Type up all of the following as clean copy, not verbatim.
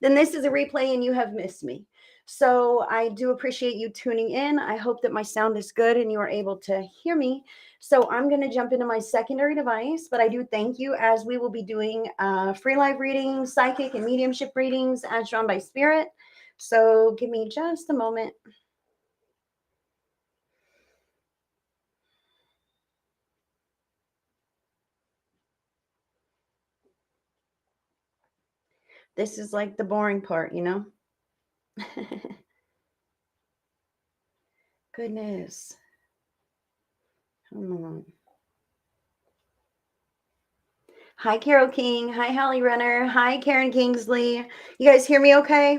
then this is a replay and you have missed me. So I do appreciate you tuning in. I hope that my sound is good and you are able to hear me. So I'm going to jump into my secondary device, but I do thank you as we will be doing free live readings, psychic and mediumship readings as drawn by spirit. So give me just a moment. This is like the boring part, you know? Goodness. Come on. Hi, Carol King. Hi, Hallie Renner. Hi, Karen Kingsley. You guys hear me okay?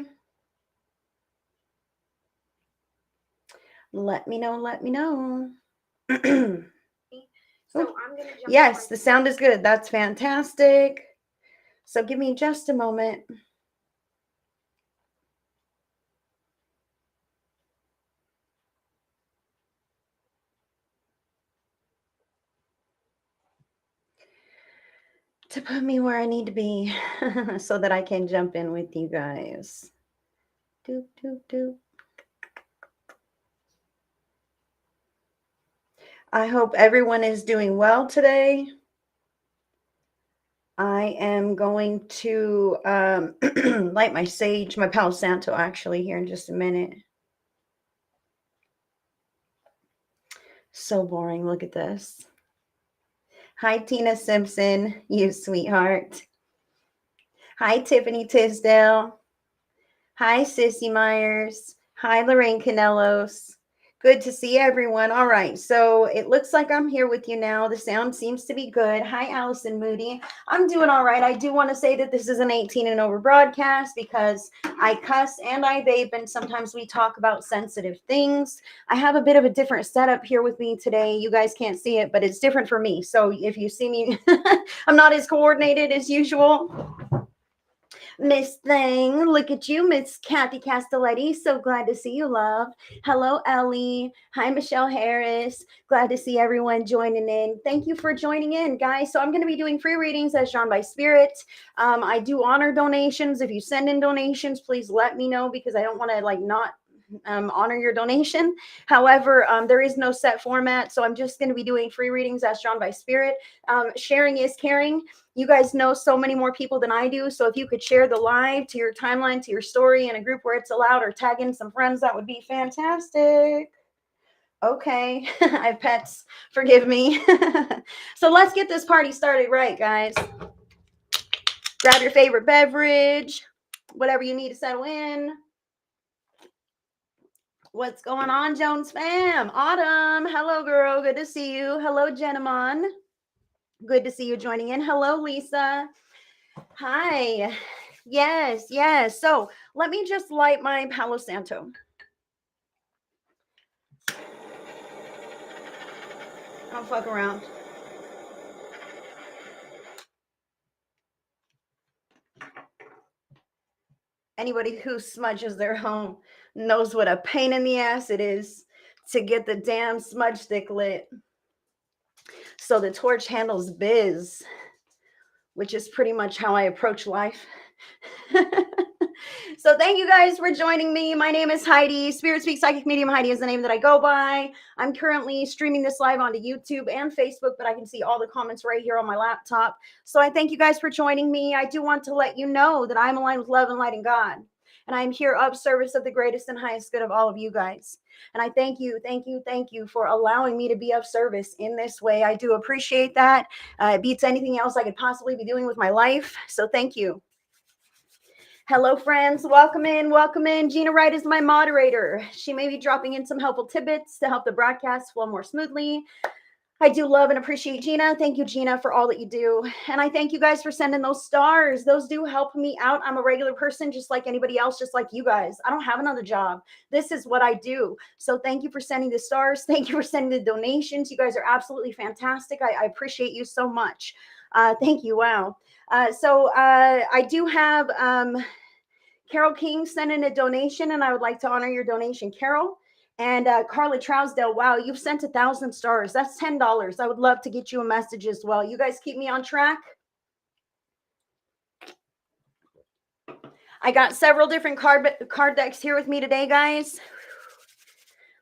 Let me know. Let me know. Yes, the sound is good. That's fantastic. So give me just a moment. To put me where I need to be so that I can jump in with you guys. Doop, doop, doop. I hope everyone is doing well today. I am going to light my sage, my Palo Santo actually here in just a minute. So boring. Look at this. Hi, Tina Simpson, you sweetheart. Hi, Tiffany Tisdale. Hi, Sissy Myers. Hi, Lorraine Canelos. Good to see everyone. All right, so it looks like I'm here with you now. The sound seems to be good. Hi, Allison Moody. I'm doing all right. I do want to say that this is an 18 and over broadcast because I cuss and I vape, and sometimes we talk about sensitive things. I have a bit of a different setup here with me today. You guys can't see it, but it's different for me. So if you see me, I'm not as coordinated as usual. Miss Thing, look at you, Miss Kathy Castelletti. So glad to see you, love. Hello, Ellie. Hi, Michelle Harris. Glad to see everyone joining in. Thank you for joining in, guys. So I'm going to be doing free readings as drawn by spirit. I do honor donations. If you send in donations, please let me know because I don't want to not honor your donation. However, there is no set format, so I'm just going to be doing free readings as drawn by spirit. Sharing is caring. You guys know so many more people than I do, so if you could share the live to your timeline, to your story in a group where it's allowed, or tag in some friends, that would be fantastic. Okay, I have pets, forgive me. So let's get this party started right, guys. Grab your favorite beverage, whatever you need to settle in. What's going on, Jones fam? Autumn, hello, girl. Good to see you. Hello, Jenamon. Good to see you joining in. Hello, Lisa. Hi. Yes, yes. So let me just light my Palo Santo. Don't fuck around. Anybody who smudges their home knows what a pain in the ass it is to get the damn smudge stick lit. So the torch handles biz, which is pretty much how I approach life. So thank you guys for joining me. My name is Heidi. Spirit Speak Psychic Medium Heidi is the name that I go by. I'm currently streaming this live onto YouTube and Facebook, but I can see all the comments right here on my laptop. So I thank you guys for joining me. I do want to let you know that I'm aligned with love and light and God. And I'm here of service of the greatest and highest good of all of you guys. And I thank you for allowing me to be of service in this way. I do appreciate that. It beats anything else I could possibly be doing with my life. So thank you. Hello, friends. Welcome in. Welcome in. Gina Wright is my moderator. She may be dropping in some helpful tidbits to help the broadcast flow more smoothly. I do love and appreciate Gina. Thank you, Gina, for all that you do. And I thank you guys for sending those stars. Those do help me out. I'm a regular person just like anybody else, just like you guys. I don't have another job. This is what I do. So thank you for sending the stars. Thank you for sending the donations. You guys are absolutely fantastic. I appreciate you so much. Thank you. Wow. So I do have Carol King sent in a donation, and I would like to honor your donation, Carol. And Carla Trousdale, wow, you've sent 1,000 stars. That's $10. I would love to get you a message as well. You guys keep me on track. I got several different card decks here with me today, guys.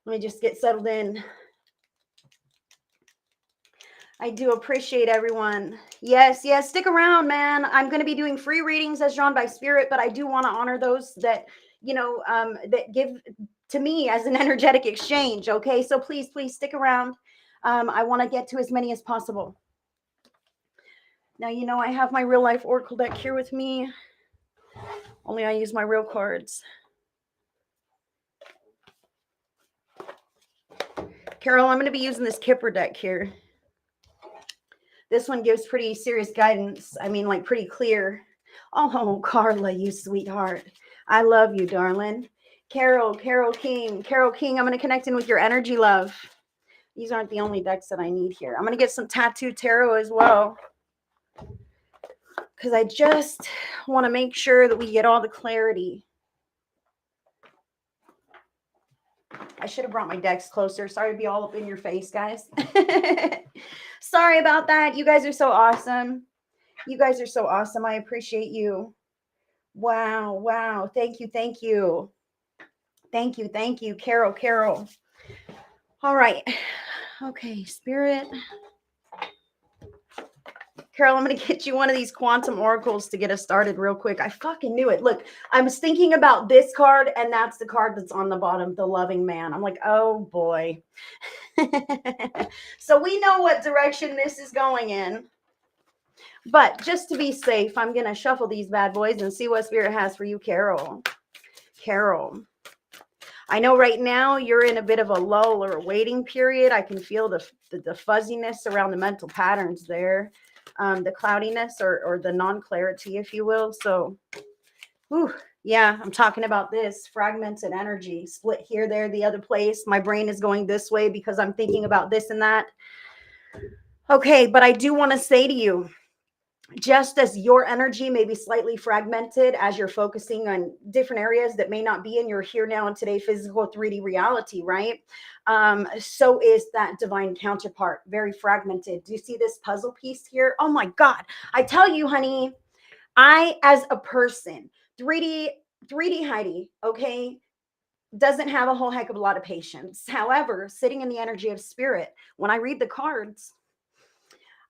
Let me just get settled in. I do appreciate everyone. Yes, stick around, man. I'm going to be doing free readings as drawn by spirit, but I do want to honor those that, that give to me as an energetic exchange. Okay, so please stick around. I want to get to as many as possible. Now, I have my real life oracle deck here with me. Only I use my real cards. Carol, I'm going to be using this Kipper deck here. This one gives pretty serious guidance. I mean, like pretty clear. Oh, Carla, you sweetheart. I love you, darling. Carol King, I'm going to connect in with your energy, love. These aren't the only decks that I need here. I'm going to get some Tattoo Tarot as well, because I just want to make sure that we get all the clarity. I should have brought my decks closer. Sorry to be all up in your face, guys. Sorry about that. You guys are so awesome. You guys are so awesome. I appreciate you. Wow. Thank you. Thank you, Carol. All right. Okay, Spirit. Carol, I'm going to get you one of these quantum oracles to get us started real quick. I fucking knew it. Look, I was thinking about this card, and that's the card that's on the bottom, the loving man. I'm like, oh boy. So we know what direction this is going in. But just to be safe, I'm going to shuffle these bad boys and see what Spirit has for you, Carol. I know right now you're in a bit of a lull or a waiting period. I can feel the fuzziness around the mental patterns there. The cloudiness or the non-clarity, if you will. So, yeah, I'm talking about this fragmented energy, split here, there, the other place. My brain is going this way because I'm thinking about this and that. Okay, but I do want to say to you, just as your energy may be slightly fragmented as you're focusing on different areas that may not be in your here, now, and today physical 3D reality, right? So is that divine counterpart, very fragmented. Do you see this puzzle piece here? Oh my God. I tell you, honey, I, as a person, 3D Heidi, okay, doesn't have a whole heck of a lot of patience. However, sitting in the energy of spirit, when I read the cards,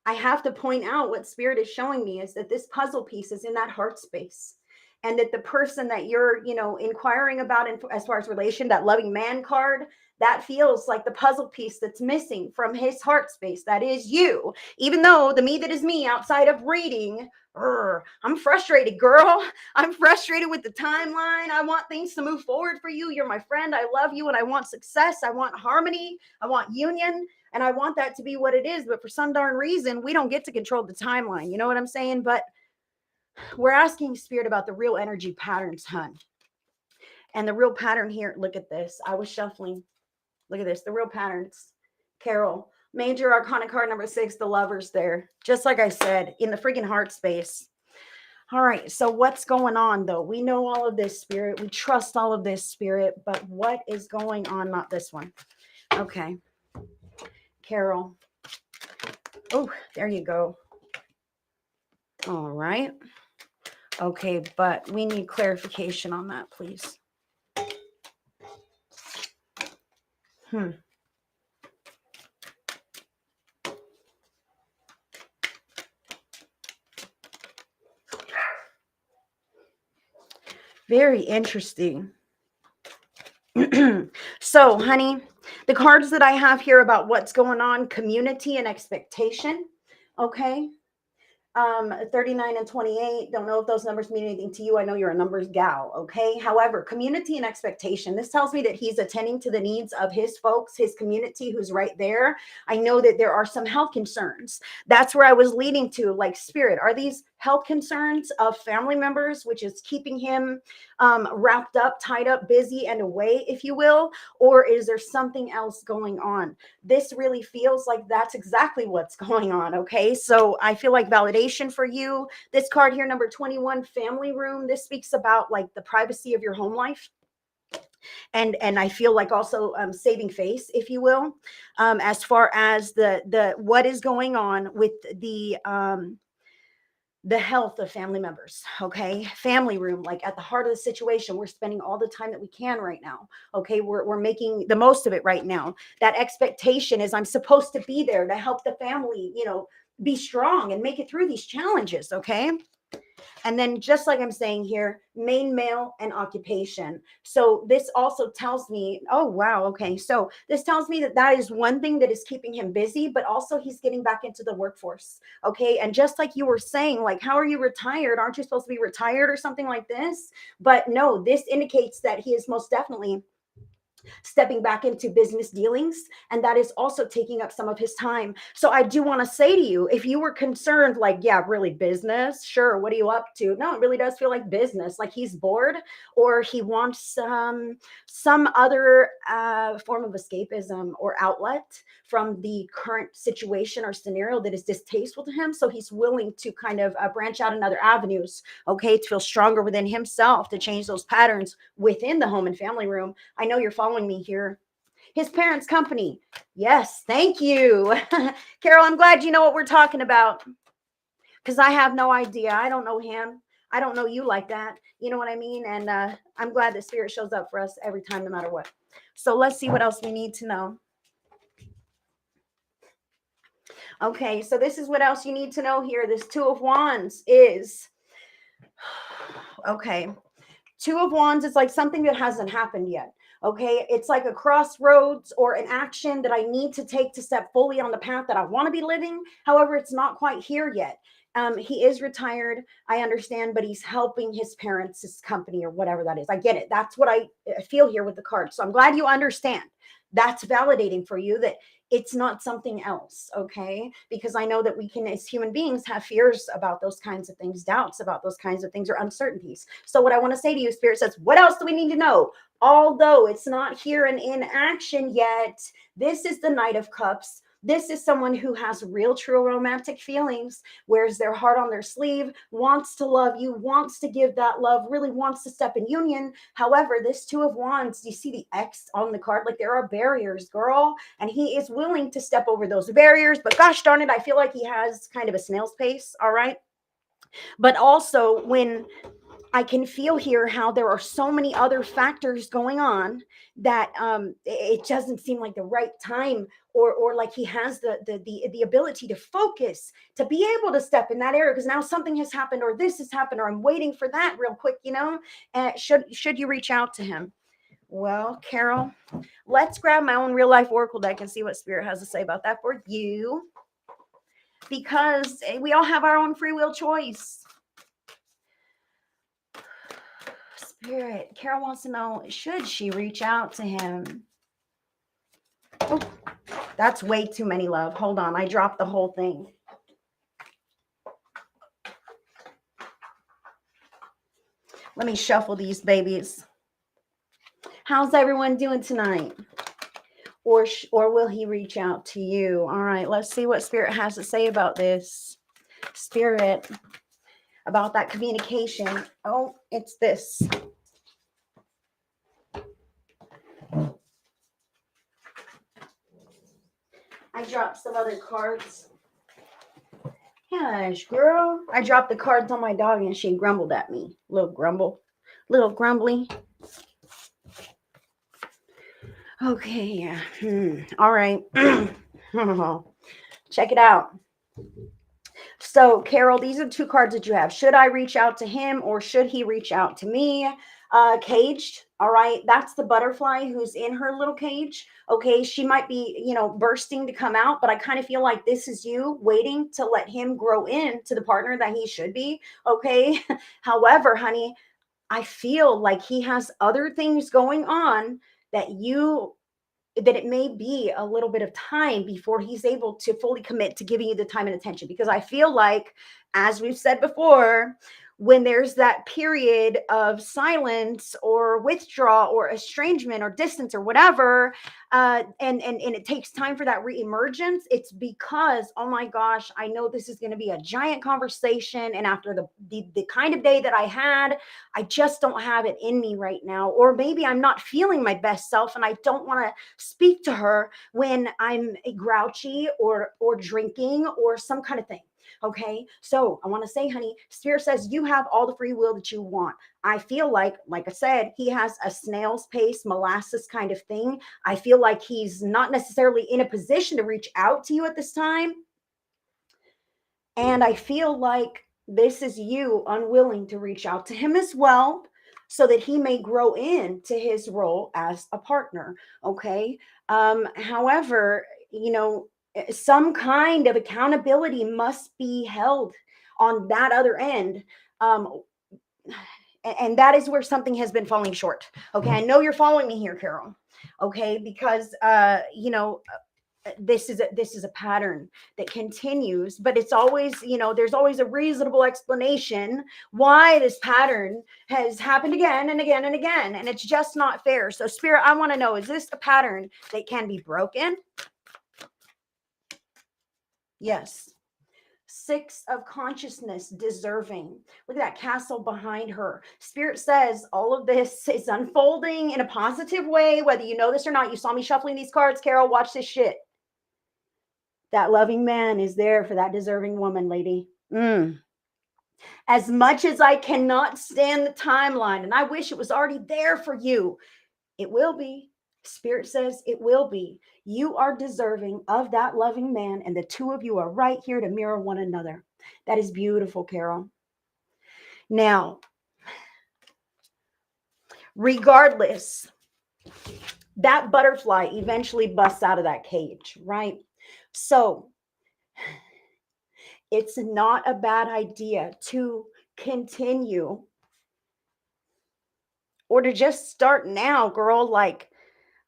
I have to point out what Spirit is showing me is that this puzzle piece is in that heart space, and that the person that you're, inquiring about as far as relation, that loving man card, that feels like the puzzle piece that's missing from his heart space. That is you. Even though the me that is me outside of reading, I'm frustrated, girl. I'm frustrated with the timeline. I want things to move forward for you. You're my friend. I love you, and I want success. I want harmony. I want union. And I want that to be what it is. But for some darn reason, we don't get to control the timeline. You know what I'm saying? But we're asking Spirit about the real energy patterns, hun. And the real pattern here, look at this. I was shuffling. Look at this. The real patterns. Carol, Major Arcana card number 6, the Lovers there. Just like I said, in the freaking heart space. All right. So what's going on, though? We know all of this, Spirit. We trust all of this, Spirit. But what is going on? Not this one. Okay. Carol. Oh, there you go. All right. Okay, but we need clarification on that, please. Very interesting. So, honey, the cards that I have here about what's going on, community and expectation. Okay. 39 and 28. Don't know if those numbers mean anything to you. I know you're a numbers gal. Okay. However, community and expectation. This tells me that he's attending to the needs of his folks, his community who's right there. I know that there are some health concerns. That's where I was leading to, like, Spirit. Are these health concerns of family members, which is keeping him wrapped up, tied up, busy, and away, if you will? Or is there something else going on? This really feels like that's exactly what's going on. Okay. So I feel like validation for you. This card here, number 21, family room. This speaks about like the privacy of your home life. And I feel like also saving face, if you will, as far as the what is going on with the the health of family members. Okay, family room, like at the heart of the situation. We're spending all the time that we can right now. Okay, we're making the most of it right now. That expectation is I'm supposed to be there to help the family, be strong and make it through these challenges. Okay, and then just like I'm saying here, main male and occupation. So this also tells me, oh, wow. Okay. So this tells me that that is one thing that is keeping him busy, but also he's getting back into the workforce. Okay. And just like you were saying, like, how are you retired? Aren't you supposed to be retired or something like this? But no, this indicates that he is most definitely stepping back into business dealings, and that is also taking up some of his time. So I do want to say to you, if you were concerned, like, yeah, really business, sure, what are you up to? No, it really does feel like business, like he's bored, or he wants some other form of escapism or outlet from the current situation or scenario that is distasteful to him. So he's willing to kind of branch out in other avenues, okay, to feel stronger within himself, to change those patterns within the home and family room. I know you're following me here. His parents' company. Yes, thank you. Carol, I'm glad you know what we're talking about, because I have no idea. I don't know him. I don't know you like that. You know what I mean? And I'm glad that Spirit shows up for us every time, no matter what. So let's see what else we need to know. Okay, so this is what else you need to know here. This Two of Wands is, okay, Two of Wands is like something that hasn't happened yet. Okay, it's like a crossroads or an action that I need to take to step fully on the path that I want to be living. However, it's not quite here yet. He is retired, I understand, but he's helping his parents, his company, or whatever that is. I get it. That's what I feel here with the cards. So I'm glad you understand. That's validating for you that it's not something else, okay? Because I know that we can, as human beings, have fears about those kinds of things, doubts about those kinds of things, or uncertainties. So what I want to say to you, Spirit says, what else do we need to know? Although it's not here and in action yet, this is the Knight of Cups. This is someone who has real, true romantic feelings, wears their heart on their sleeve, wants to love you, wants to give that love, really wants to step in union. However, this Two of Wands, do you see the X on the card? Like, there are barriers, girl, and he is willing to step over those barriers. But gosh darn it, I feel like he has kind of a snail's pace, all right? But also, when I can feel here how there are so many other factors going on that it doesn't seem like the right time, or like he has the ability to focus, to be able to step in that area, because now something has happened, or this has happened, or I'm waiting for that real quick, should you reach out to him? Well, Carol, let's grab my own real life oracle deck and see what Spirit has to say about that for you, because we all have our own free will choice. Spirit, Carol wants to know, should she reach out to him? Oh, that's way too many, love. Hold on, I dropped the whole thing. Let me shuffle these babies. How's everyone doing tonight? Or will he reach out to you? All right, let's see what Spirit has to say about this. Spirit, about that communication. Oh, it's this. I dropped some other cards. Gosh, girl. I dropped the cards on my dog and she grumbled at me. Little grumbly. Okay. All right. Check it out. So, Carol, these are two cards that you have. Should I reach out to him, or should he reach out to me? Caged. All right. That's the butterfly who's in her little cage. Okay. She might be, bursting to come out, but I kind of feel like this is you waiting to let him grow into the partner that he should be. Okay. However, honey, I feel like he has other things going on that it may be a little bit of time before he's able to fully commit to giving you the time and attention. Because I feel like, as we've said before, when there's that period of silence or withdrawal or estrangement or distance or whatever, and it takes time for that reemergence, it's because, oh my gosh, I know this is going to be a giant conversation, and after the kind of day that I had, I just don't have it in me right now. Or maybe I'm not feeling my best self and I don't want to speak to her when I'm grouchy or drinking or some kind of thing. Okay, so I want to say, honey, Spirit says you have all the free will that you want. I feel like I said, he has a snail's pace, molasses kind of thing. I feel like he's not necessarily in a position to reach out to you at this time. And I feel like this is you unwilling to reach out to him as well, so that he may grow into his role as a partner. Okay. However, some kind of accountability must be held on that other end. And that is where something has been falling short. Okay. I know you're following me here, Carol. Okay. Because, this is a pattern that continues, but it's always, there's always a reasonable explanation why this pattern has happened again and again and again, and it's just not fair. So Spirit, I want to know, is this a pattern that can be broken? Yes. Six of consciousness, deserving. Look at that castle behind her. Spirit says all of this is unfolding in a positive way, whether you know this or not. You saw me shuffling these cards, Carol. Watch this shit. That loving man is there for that deserving woman, lady. As much as I cannot stand the timeline, and I wish it was already there for you, it will be. Spirit says it will be. You are deserving of that loving man, and the two of you are right here to mirror one another. That is beautiful, Carol. Now, regardless, that butterfly eventually busts out of that cage, right? So it's not a bad idea to continue or to just start now, girl. Like,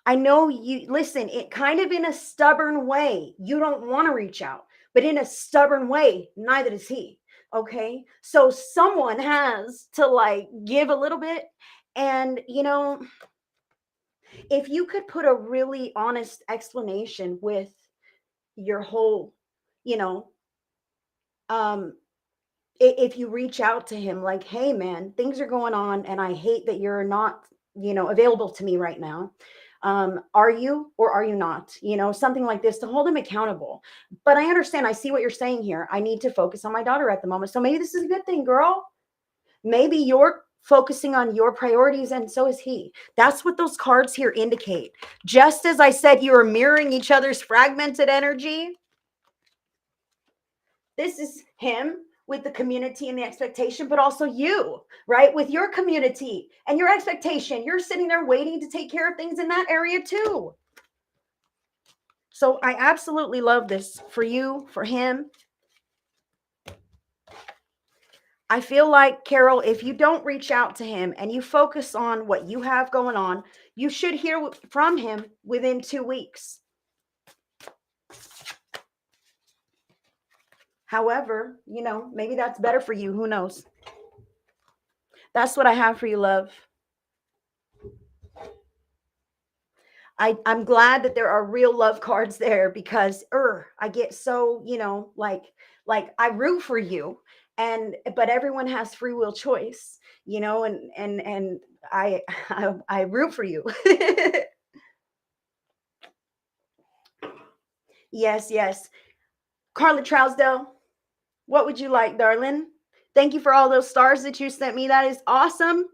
I know you listen, it kind of in a stubborn way. You don't want to reach out, but in a stubborn way, neither does he. Okay. So someone has to give a little bit. And, if you could put a really honest explanation with your whole, you know, if you reach out to him like, hey man, things are going on and I hate that you're not, available to me right now. Are you or are you not? Something like this to hold him accountable. But I understand, I see what you're saying here. I need to focus on my daughter at the moment. So maybe this is a good thing, girl. Maybe you're focusing on your priorities and so is he. That's what those cards here indicate. Just as I said, you are mirroring each other's fragmented energy. This is him with the community and the expectation, but also you, right? With your community and your expectation, you're sitting there waiting to take care of things in that area too. So I absolutely love this for you, for him. I feel like, Carol, if you don't reach out to him and you focus on what you have going on, you should hear from him within 2 weeks. However, maybe that's better for you. Who knows? That's what I have for you, love. I'm glad that there are real love cards there because I get so, like I root for you. But everyone has free will choice, and I root for you. Yes. Carla Trousdale, what would you like, darling? Thank you for all those stars that you sent me. That is awesome.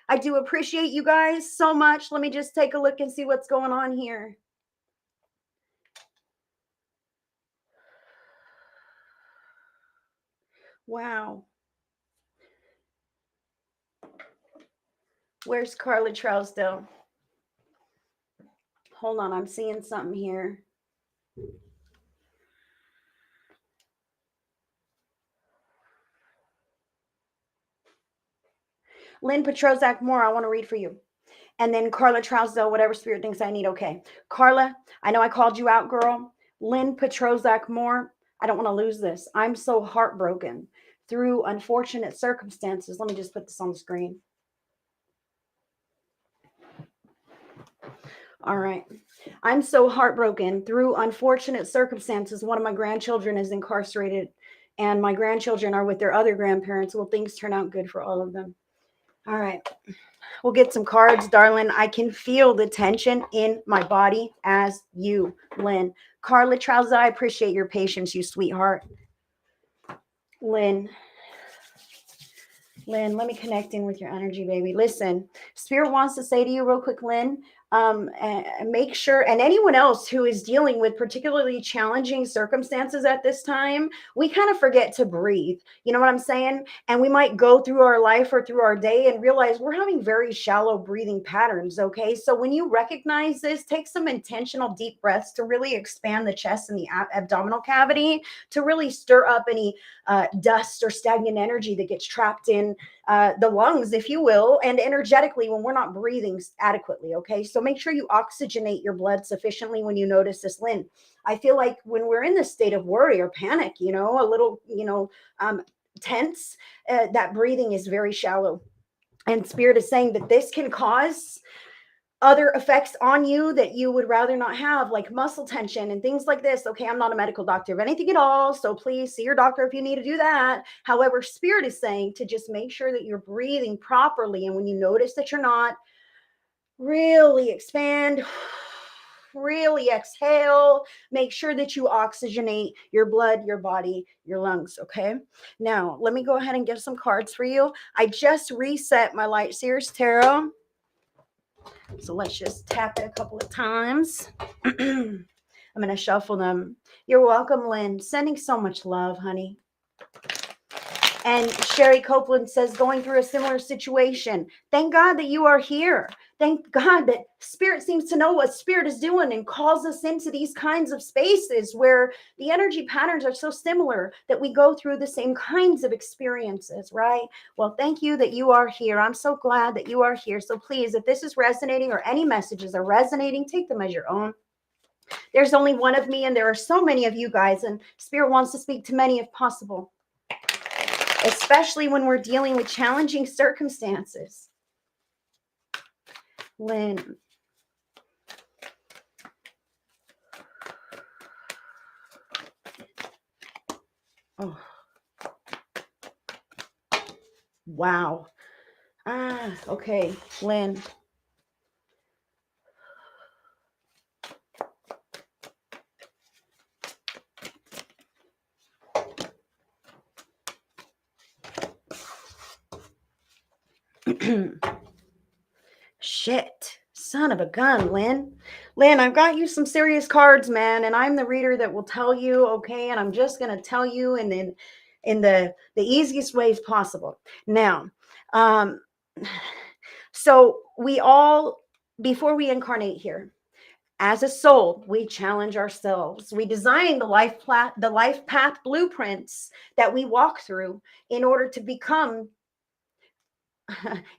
I do appreciate you guys so much. Let me just take a look and see what's going on here. Wow. Where's Carla Trousdale? Hold on, I'm seeing something here. Lynn Petrozak Moore, I want to read for you. And then Carla Trousdale, whatever spirit thinks I need. Okay. Carla, I know I called you out, girl. Lynn Petrozak Moore, I don't want to lose this. I'm so heartbroken through unfortunate circumstances. Let me just put this on the screen. All right. I'm so heartbroken through unfortunate circumstances. One of my grandchildren is incarcerated and my grandchildren are with their other grandparents. Will things turn out good for all of them? All right. We'll get some cards, darling. I can feel the tension in my body as you, Lynn. Carla Trouser, I appreciate your patience, you sweetheart. Lynn, let me connect in with your energy, baby. Listen, Spirit wants to say to you real quick, Lynn, and make sure, and anyone else who is dealing with particularly challenging circumstances at this time, we kind of forget to breathe. You know what I'm saying? And we might go through our life or through our day and realize we're having very shallow breathing patterns. Okay. So when you recognize this, take some intentional deep breaths to really expand the chest and the abdominal cavity to really stir up any dust or stagnant energy that gets trapped in the lungs, if you will, and energetically when we're not breathing adequately. Okay. So make sure you oxygenate your blood sufficiently when you notice this, Lynn. I feel like when we're in this state of worry or panic, a little, tense, that breathing is very shallow. And Spirit is saying that this can cause other effects on you that you would rather not have, like muscle tension and things like this. Okay, I'm not a medical doctor of anything at all, so please see your doctor if you need to do that. However, Spirit is saying to just make sure that you're breathing properly. And when you notice that you're not, really expand, really exhale. Make sure that you oxygenate your blood, your body, your lungs. Okay, now let me go ahead and get some cards for you. I just reset my Light Seers Tarot. So let's just tap it a couple of times. I'm going to shuffle them. You're welcome, Lynn. Sending so much love, honey. And Sherry Copeland says, going through a similar situation. Thank God that you are here. Thank God that Spirit seems to know what Spirit is doing and calls us into these kinds of spaces where the energy patterns are so similar that we go through the same kinds of experiences, right? Well, thank you that you are here. I'm so glad that you are here. So please, if this is resonating or any messages are resonating, take them as your own. There's only one of me and there are so many of you guys, and Spirit wants to speak to many if possible, especially when we're dealing with challenging circumstances. Lynn. Oh. Wow. Okay, Lynn. Shit. Son of a gun, Lynn. Lynn, I've got you some serious cards, man, and I'm the reader that will tell you, okay, and I'm just going to tell you in the easiest ways possible. Now, so we all, before we incarnate here, as a soul, we challenge ourselves. We design the life path blueprints that we walk through in order to become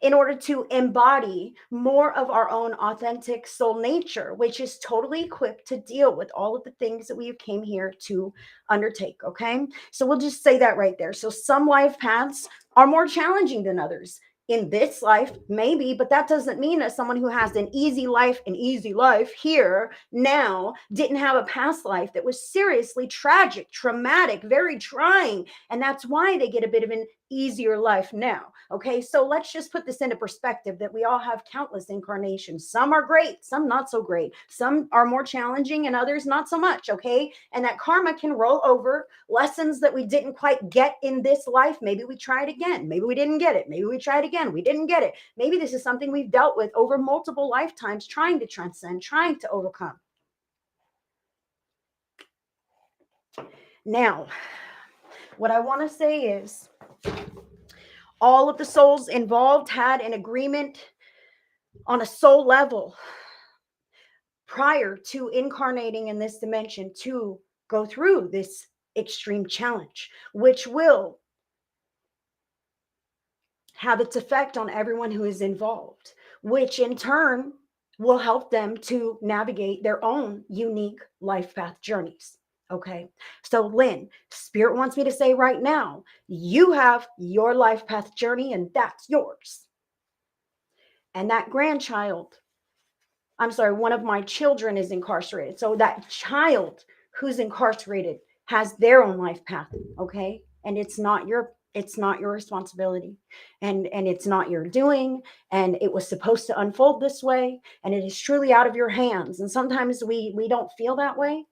in order to embody more of our own authentic soul nature, which is totally equipped to deal with all of the things that we came here to undertake. Okay. So we'll just say that right there. So some life paths are more challenging than others. In this life, maybe, but that doesn't mean that someone who has an easy life here now didn't have a past life that was seriously tragic, traumatic, very trying. And that's why they get a bit of an easier life now. Okay, so let's just put this into perspective that we all have countless incarnations. Some are great, some not so great. Some are more challenging and others not so much. Okay, and that karma can roll over. Lessons that we didn't quite get in this life, maybe we tried again, maybe we didn't get it, maybe we tried again, we didn't get it. Maybe this is something we've dealt with over multiple lifetimes, trying to transcend, trying to overcome. Now, what I want to say is all of the souls involved had an agreement on a soul level prior to incarnating in this dimension to go through this extreme challenge, which will have its effect on everyone who is involved, which in turn will help them to navigate their own unique life path journeys. Okay. So Lynn, Spirit wants me to say right now, you have your life path journey and that's yours. And that grandchild, one of my children is incarcerated. So that child who's incarcerated has their own life path. Okay. And it's not your responsibility, and it's not your doing, and it was supposed to unfold this way, and it is truly out of your hands. And sometimes we don't feel that way.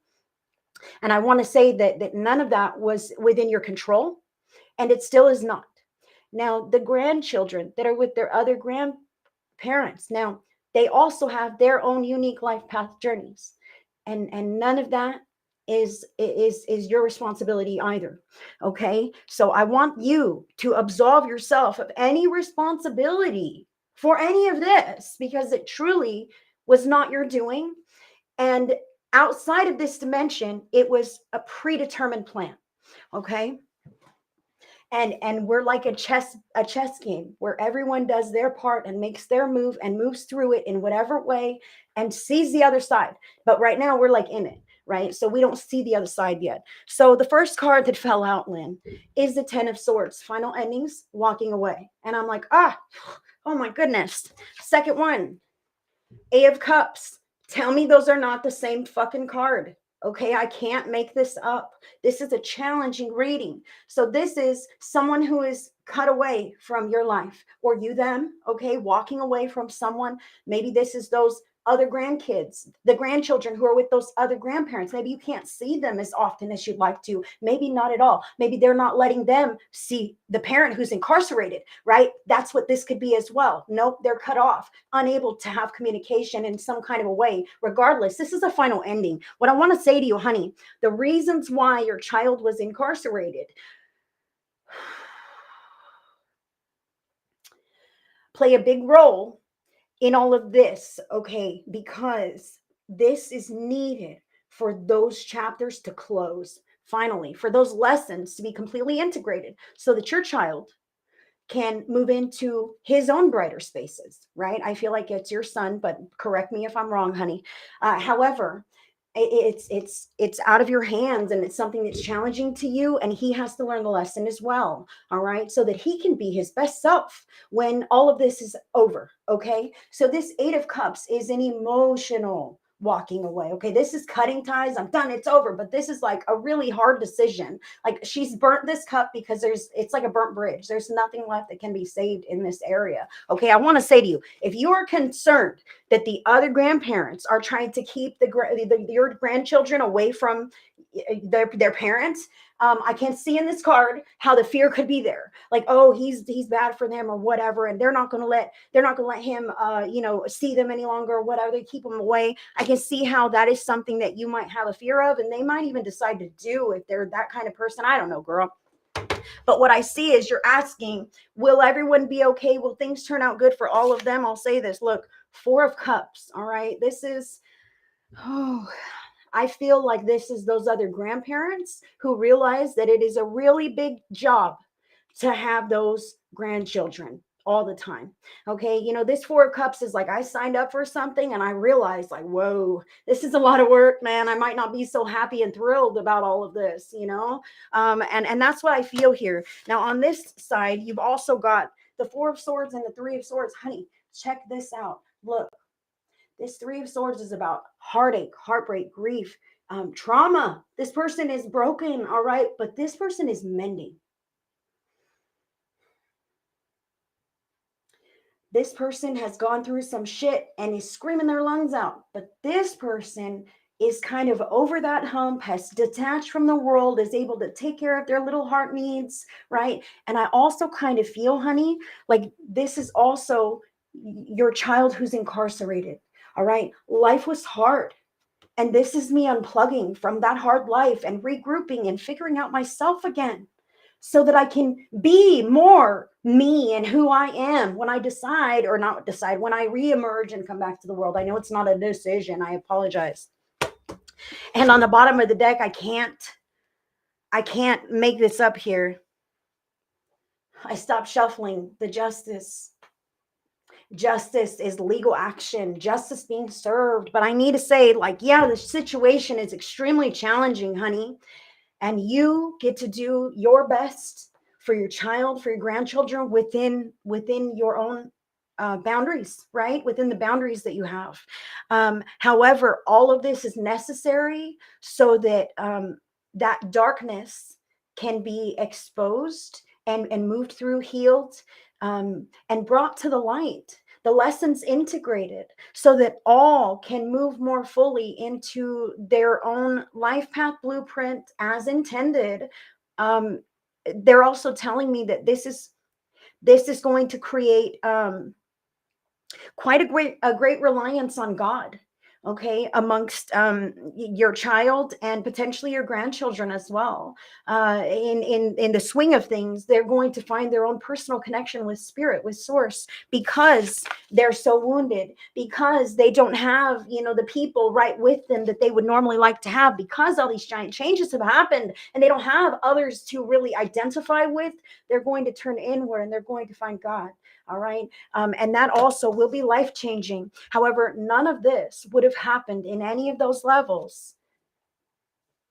And I want to say that none of that was within your control. And it still is not. Now, the grandchildren that are with their other grandparents, now they also have their own unique life path journeys. And none of that is your responsibility either. Okay? So I want you to absolve yourself of any responsibility for any of this, because it truly was not your doing. And outside of this dimension, it was a predetermined plan. Okay? And we're like a chess game where everyone does their part and makes their move and moves through it in whatever way and sees the other side. But right now we're like in it, right? So we don't see the other side yet. So the first card that fell out, Lynn, is the 10 of Swords, final endings, walking away. And I'm like, oh my goodness. Second one, A of Cups. Tell me those are not the same fucking card. Okay, I can't make this up. This is a challenging reading. So this is someone who is cut away from your life, or you them, okay, walking away from someone. Maybe this is those other grandkids, the grandchildren who are with those other grandparents. Maybe you can't see them as often as you'd like to. Maybe not at all. Maybe they're not letting them see the parent who's incarcerated, right? That's what this could be as well. Nope, they're cut off, unable to have communication in some kind of a way. Regardless, this is a final ending. What I want to say to you, honey, the reasons why your child was incarcerated play a big role in all of this, okay? Because this is needed for those chapters to close, finally, for those lessons to be completely integrated so that your child can move into his own brighter spaces, right? I feel like it's your son, but correct me if I'm wrong, honey. However, it's out of your hands, and it's something that's challenging to you, and he has to learn the lesson as well. All right, so that he can be his best self when all of this is over. Okay, so this 8 of Cups is an emotional walking away. Okay, this is cutting ties, I'm done, it's over. But this is like a really hard decision. Like, she's burnt this cup because it's like a burnt bridge. There's nothing left that can be saved in this area. Okay, I want to say to you, if you are concerned that the other grandparents are trying to keep your grandchildren away from their parents, I can see in this card how the fear could be there. Like, oh, he's bad for them or whatever, and they're not going to let him see them any longer or whatever. They keep them away. I can see how that is something that you might have a fear of, and they might even decide to do if they're that kind of person. I don't know, girl. But what I see is you're asking, will everyone be okay? Will things turn out good for all of them? I'll say this. Look, 4 of Cups. All right. This is, I feel like this is those other grandparents who realize that it is a really big job to have those grandchildren all the time. Okay. This 4 of Cups is like, I signed up for something and I realized, like, whoa, this is a lot of work, man. I might not be so happy and thrilled about all of this, and that's what I feel here. Now, on this side, you've also got the 4 of Swords and the 3 of Swords. Honey, check this out. Look, this 3 of Swords is about heartache, heartbreak, grief, trauma. This person is broken, all right, but this person is mending. This person has gone through some shit and is screaming their lungs out, but this person is kind of over that hump, has detached from the world, is able to take care of their little heart needs, right? And I also kind of feel, honey, like this is also your child who's incarcerated. All right. Life was hard. And this is me unplugging from that hard life and regrouping and figuring out myself again so that I can be more me and who I am when I decide, or not decide, when I reemerge and come back to the world. I know it's not a decision. I apologize. And on the bottom of the deck, I can't make this up here. I stopped shuffling the Justice. Justice is legal action, justice being served. But I need to say, like, yeah, the situation is extremely challenging, honey. And you get to do your best for your child, for your grandchildren within your own boundaries, right? Within the boundaries that you have. However, all of this is necessary so that that darkness can be exposed and moved through, healed, and brought to the light. The lessons integrated so that all can move more fully into their own life path blueprint as intended. they're also telling me that this is going to create quite a great reliance on God, okay, amongst your child and potentially your grandchildren as well. In the swing of things, they're going to find their own personal connection with spirit, with source, because they're so wounded, because they don't have, the people right with them that they would normally like to have, because all these giant changes have happened and they don't have others to really identify with. They're going to turn inward and they're going to find God. All right. And that also will be life changing. However, none of this would have happened in any of those levels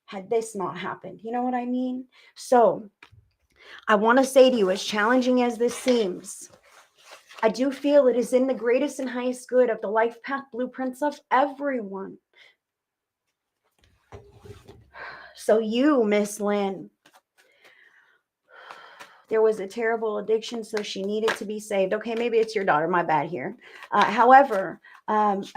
had this not happened. You know what I mean? So I want to say to you, as challenging as this seems, I do feel it is in the greatest and highest good of the life path blueprints of everyone. So you, Miss Lynn, there was a terrible addiction, so she needed to be saved. Okay, maybe it's your daughter. My bad here. However,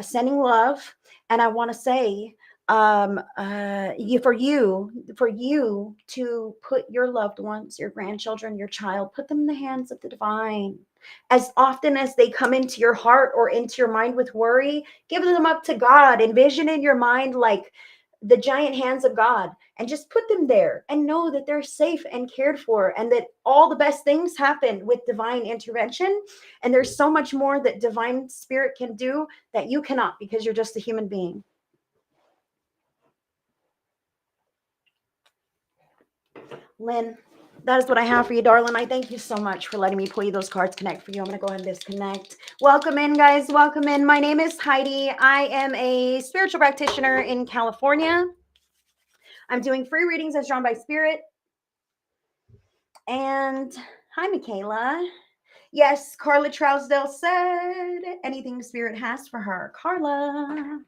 sending love, and I want to say, for you to put your loved ones, your grandchildren, your child, put them in the hands of the divine. As often as they come into your heart or into your mind with worry, give them up to God. Envision in your mind like the giant hands of God, and just put them there and know that they're safe and cared for, and that all the best things happen with divine intervention. And there's so much more that divine spirit can do that you cannot, because you're just a human being. Lynn, that is what I have for you, darling. I thank you so much for letting me pull you those cards, connect for you. I'm going to go ahead and disconnect. Welcome in, guys. Welcome in. My name is Heidi. I am a spiritual practitioner in California. I'm doing free readings as drawn by spirit. And hi, Michaela. Yes, Carla Trousdale said anything spirit has for her. Carla.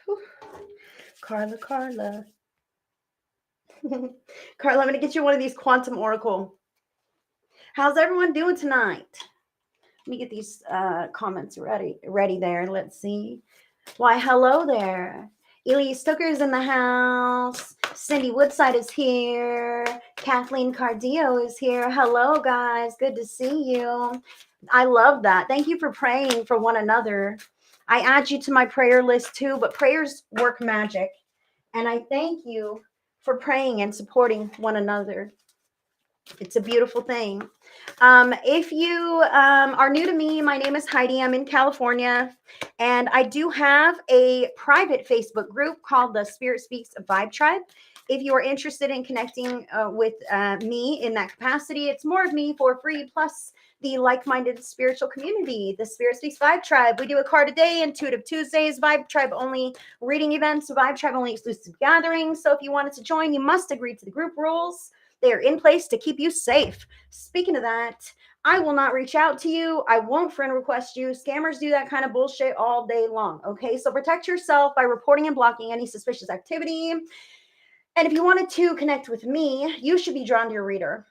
Whew. Carla. Carla, I'm going to get you one of these Quantum Oracle. How's everyone doing tonight? Let me get these comments ready there. Let's see. Why, hello there. Elise Tooker's in the house. Cindy Woodside is here. Kathleen Cardio is here. Hello, guys. Good to see you. I love that. Thank you for praying for one another. I add you to my prayer list too, but prayers work magic. And I thank you for praying and supporting one another. It's a beautiful thing. If you are new to me, my name is Heidi. I'm in California, and I do have a private Facebook group called the Spirit Speaks Vibe Tribe. If you are interested in connecting with me in that capacity, it's more of me for free, plus the like-minded spiritual community, the Spirit Speaks Vibe Tribe. We do a card a day, Intuitive Tuesdays, Vibe Tribe only reading events, Vibe Tribe only exclusive gatherings. So if you wanted to join, you must agree to the group rules. They are in place to keep you safe. Speaking of that, I will not reach out to you. I won't friend request you. Scammers do that kind of bullshit all day long. Okay, so protect yourself by reporting and blocking any suspicious activity. And if you wanted to connect with me, you should be drawn to your reader.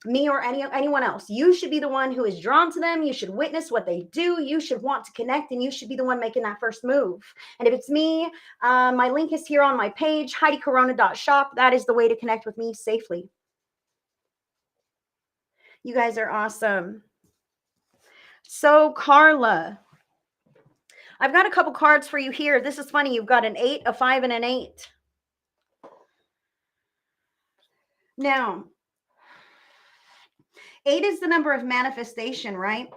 Me or anyone else. You should be the one who is drawn to them. You should witness what they do. You should want to connect, and you should be the one making that first move. And if it's me, my link is here on my page, HeidiCorona.shop. That is the way to connect with me safely. You guys are awesome. So, Carla, I've got a couple cards for you here. This is funny. You've got an 8, a 5, and an 8. Now, 8 is the number of manifestation, right?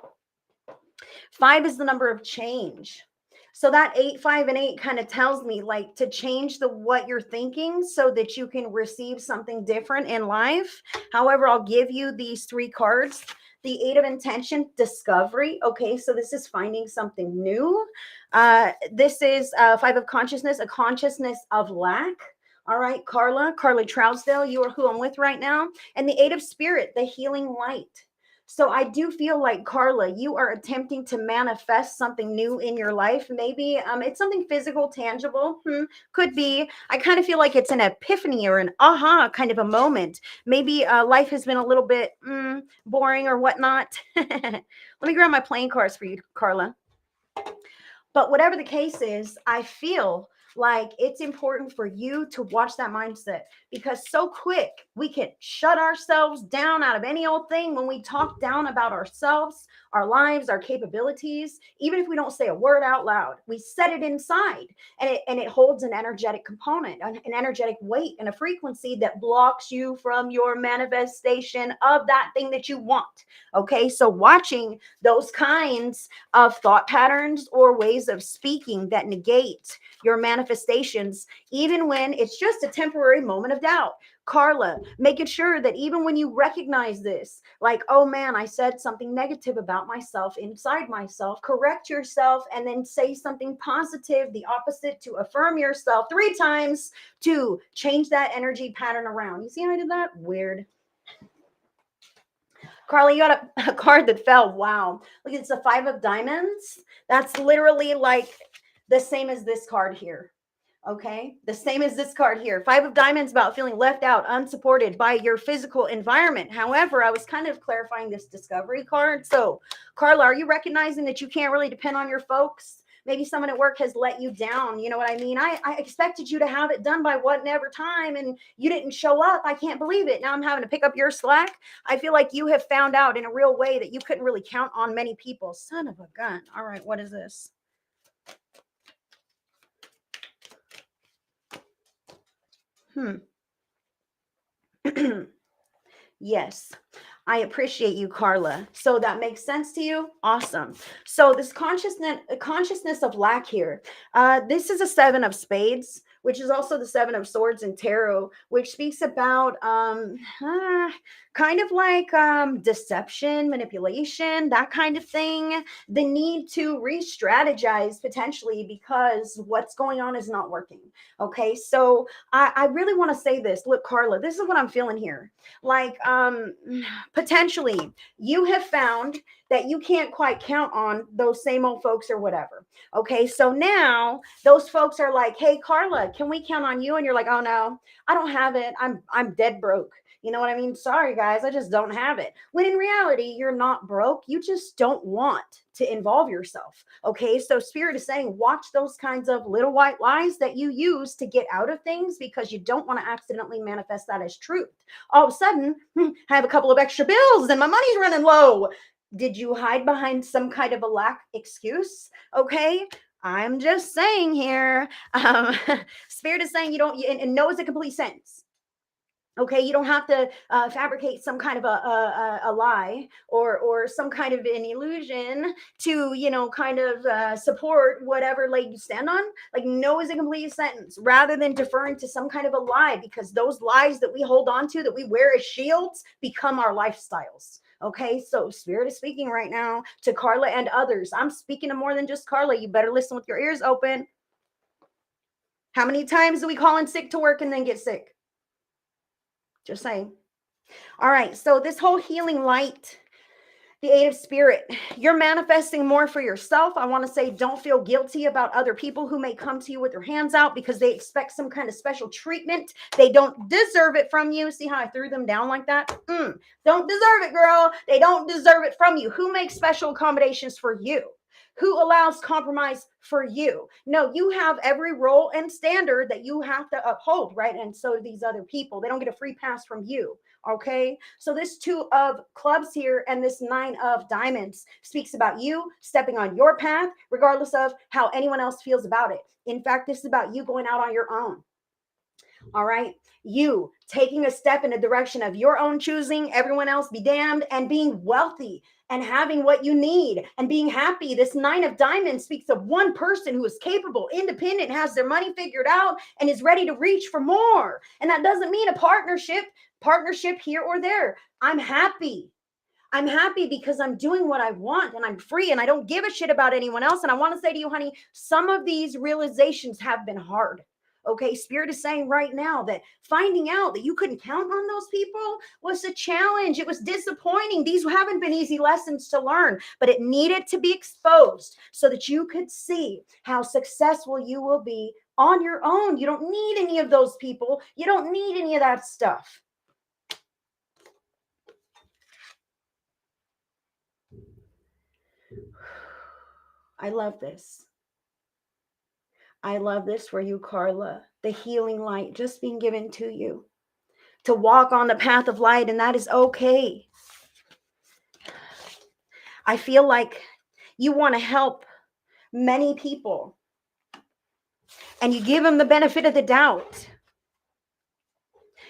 5 is the number of change. So that 8, 5, and 8 kind of tells me like to change what you're thinking so that you can receive something different in life. However, I'll give you these 3 cards. The 8 of intention, discovery. Okay, so this is finding something new. This is 5 of consciousness, a consciousness of lack. All right, Carla Trousdale, you are who I'm with right now. And the 8 of spirit, the healing light. So I do feel like, Carla, you are attempting to manifest something new in your life. Maybe it's something physical, tangible. Could be. I kind of feel like it's an epiphany or an aha kind of a moment. Maybe life has been a little bit boring or whatnot. Let me grab my playing cards for you, Carla. But whatever the case is, I feel like it's important for you to watch that mindset, because so quick we can shut ourselves down out of any old thing when we talk down about ourselves, our lives, our capabilities. Even if we don't say a word out loud, we set it inside, and it holds an energetic component, an energetic weight, and a frequency that blocks you from your manifestation of that thing that you want. Okay, so watching those kinds of thought patterns or ways of speaking that negate your manifestations, even when it's just a temporary moment of doubt. Carla, making sure that even when you recognize this, like, oh man, I said something negative about myself inside myself, correct yourself and then say something positive, the opposite, to affirm yourself 3 times to change that energy pattern around. You see how I did that? Weird. Carly, you got a card that fell. Wow. Look, it's the 5 of diamonds. That's literally like the same as this card here. Okay. The same as this card here. 5 of diamonds, about feeling left out, unsupported by your physical environment. However, I was kind of clarifying this discovery card. So, Carla, are you recognizing that you can't really depend on your folks? Maybe someone at work has let you down. You know what I mean? I expected you to have it done by whatever time and you didn't show up. I can't believe it. Now I'm having to pick up your slack. I feel like you have found out in a real way that you couldn't really count on many people. Son of a gun. All right, what is this? Yes, I appreciate you, Carla. So that makes sense to you? Awesome. So this consciousness of lack here. This is a 7 of spades, which is also the 7 of swords in tarot, which speaks about kind of like deception, manipulation, that kind of thing. The need to re-strategize potentially because what's going on is not working. Okay, so I really want to say this. Look, Carla, this is what I'm feeling here. Like potentially you have found that you can't quite count on those same old folks or whatever. Okay, so now those folks are like, hey Carla, can we count on you? And you're like, oh no, I don't have it. I'm dead broke. You know what I mean? Sorry guys, I just don't have it. When in reality, you're not broke. You just don't want to involve yourself. Okay, so spirit is saying watch those kinds of little white lies that you use to get out of things because you don't want to accidentally manifest that as truth. All of a sudden, I have a couple of extra bills and my money's running low. Did you hide behind some kind of a lack excuse? Okay. I'm just saying here. Spirit is saying you don't, and no is a complete sentence. Okay, you don't have to fabricate some kind of a lie or some kind of an illusion to kind of support whatever leg you stand on. Like no is a complete sentence, rather than deferring to some kind of a lie, because those lies that we hold on to, that we wear as shields, become our lifestyles. Okay, so spirit is speaking right now to Carla and others. I'm speaking to more than just Carla. You better listen with your ears open. How many times do we call in sick to work and then get sick? Just saying. All right, so this whole healing light, the 8 of spirit, you're manifesting more for yourself. I want to say don't feel guilty about other people who may come to you with their hands out because they expect some kind of special treatment. They don't deserve it from you. See how I threw them down like that? Don't deserve it, girl. They don't deserve it from you. Who makes special accommodations for you? Who allows compromise for you? No, you have every role and standard that you have to uphold, right? And so do these other people. They don't get a free pass from you. Okay, so this 2 of clubs here and this 9 of diamonds speaks about you stepping on your path, regardless of how anyone else feels about it. In fact, this is about you going out on your own. All right, you taking a step in the direction of your own choosing, everyone else be damned, and being wealthy and having what you need and being happy. This 9 of diamonds speaks of one person who is capable, independent, has their money figured out, and is ready to reach for more. And that doesn't mean a partnership here or there. I'm happy. I'm happy because I'm doing what I want and I'm free and I don't give a shit about anyone else. And I want to say to you, honey, some of these realizations have been hard. Okay, spirit is saying right now that finding out that you couldn't count on those people was a challenge. It was disappointing. These haven't been easy lessons to learn, but it needed to be exposed so that you could see how successful you will be on your own. You don't need any of those people. You don't need any of that stuff. I love this. I love this for you, Carla. The healing light just being given to you to walk on the path of light, and that is okay. I feel like you want to help many people, and you give them the benefit of the doubt.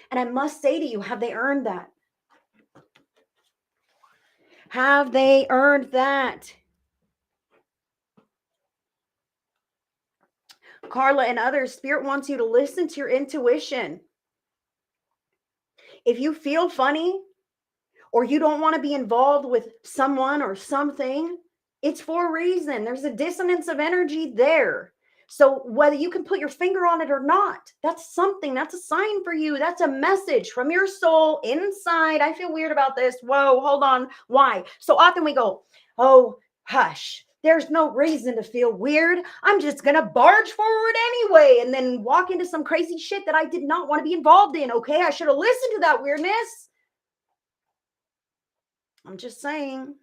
And I must say to you, have they earned that? Have they earned that? Carla and others, Spirit wants you to listen to your intuition. If you feel funny or you don't want to be involved with someone or something, it's for a reason. There's a dissonance of energy there. So whether you can put your finger on it or not, that's something, that's a sign for you. That's a message from your soul inside. I feel weird about this. Whoa, hold on. Why? So often we go, oh, hush. There's no reason to feel weird. I'm just going to barge forward anyway and then walk into some crazy shit that I did not want to be involved in. Okay, I should have listened to that weirdness. I'm just saying.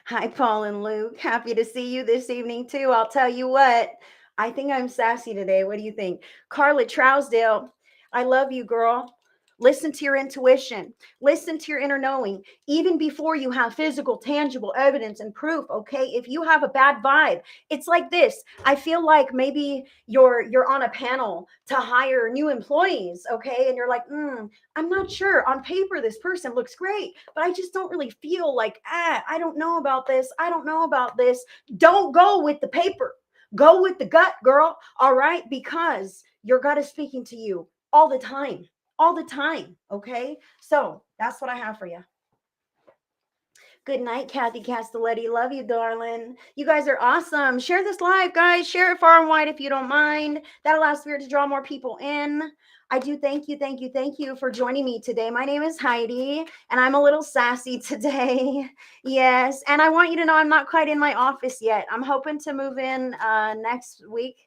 Hi, Paul and Luke. Happy to see you this evening, too. I'll tell you what, I think I'm sassy today. What do you think? Carla Trousdale, I love you, girl. Listen to your intuition. Listen to your inner knowing, even before you have physical, tangible evidence and proof. Okay, if you have a bad vibe, it's like this. I feel like maybe you're on a panel to hire new employees. Okay, and you're like, I'm not sure. On paper, this person looks great, but I just don't really feel like, I don't know about this. I don't know about this. Don't go with the paper. Go with the gut, girl. All right, because your gut is speaking to you all the time. All the time. Okay. So that's what I have for you. Good night, Kathy Castelletti. Love you, darling. You guys are awesome. Share this live, guys. Share it far and wide if you don't mind. That allows Spirit to draw more people in. I do thank you for joining me today. My name is Heidi, and I'm a little sassy today. Yes, and I want you to know I'm not quite in my office yet. I'm hoping to move in next week.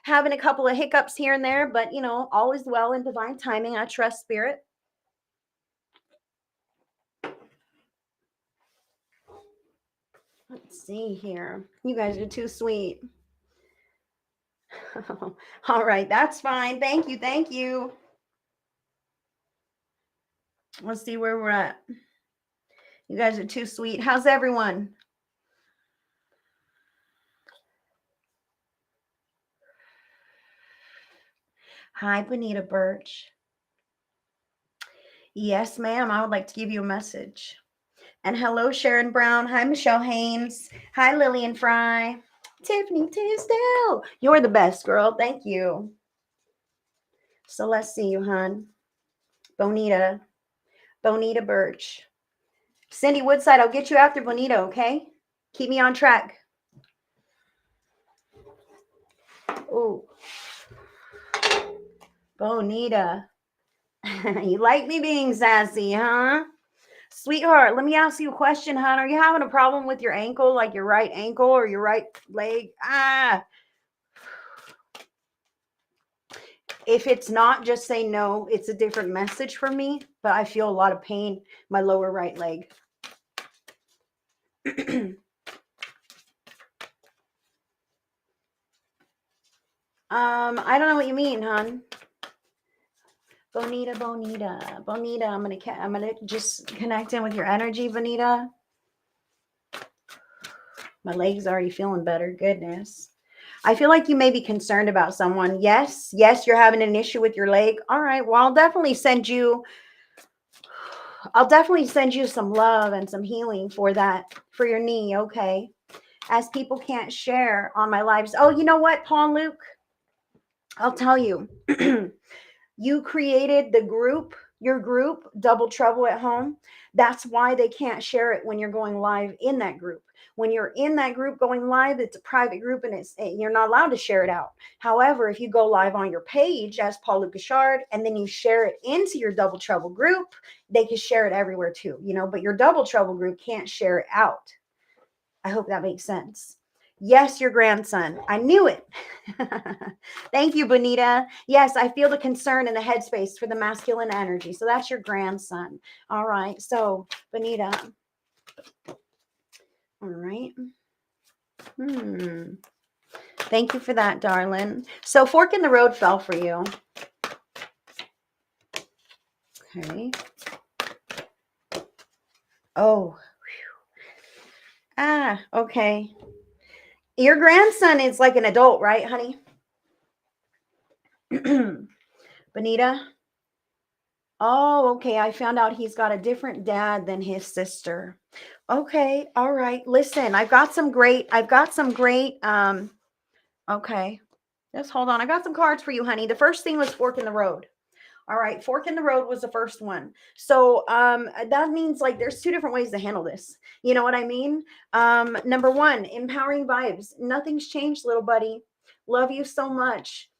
Having a couple of hiccups here and there, but all is well in divine timing. I trust Spirit. Let's see here. You guys are too sweet. All right, that's fine. Thank you. Let's see where we're at. You guys are too sweet. How's everyone? Hi, Bonita Birch. Yes, ma'am. I would like to give you a message. And hello, Sharon Brown. Hi, Michelle Haynes. Hi, Lillian Fry. Tiffany Tisdale. You're the best, girl. Thank you. So let's see you, hon. Bonita Birch. Cindy Woodside, I'll get you after Bonita, okay? Keep me on track. Oh, Bonita. You like me being sassy, huh? Sweetheart, let me ask you a question, hon. Are you having a problem with your ankle, like your right ankle or your right leg? If it's not, just say no. It's a different message from me, but I feel a lot of pain, my lower right leg. I don't know what you mean, hon. Bonita. I'm gonna just connect in with your energy, Bonita. My leg's already feeling better. Goodness. I feel like you may be concerned about someone. Yes, you're having an issue with your leg. All right. Well, I'll definitely send you some love and some healing for that, for your knee. Okay. As people can't share on my lives. Oh, you know what, Paul and Luke? I'll tell you. You created your group, Double Trouble at Home. That's why they can't share it when you're going live in that group. When you're in that group going live, it's a private group and you're not allowed to share it out. However, if you go live on your page as Paul Luke Gashard and then you share it into your Double Trouble group, they can share it everywhere too, but your Double Trouble group can't share it out. I hope that makes sense. Yes, your grandson. I knew it. Thank you, Bonita. Yes, I feel the concern in the headspace for the masculine energy. So that's your grandson. All right. So, Bonita, All right. Thank you for that, darling. So fork in the road fell for you. Okay. Oh. Okay. Your grandson is like an adult, right, honey? Bonita? Oh, okay. I found out he's got a different dad than his sister. Okay. All right. Listen, okay. Just hold on. I got some cards for you, honey. The first thing was fork in the road. All right, fork in the road was the first one. So that means like there's two different ways to handle this. You know what I mean? Number one, empowering vibes. Nothing's changed, little buddy. Love you so much.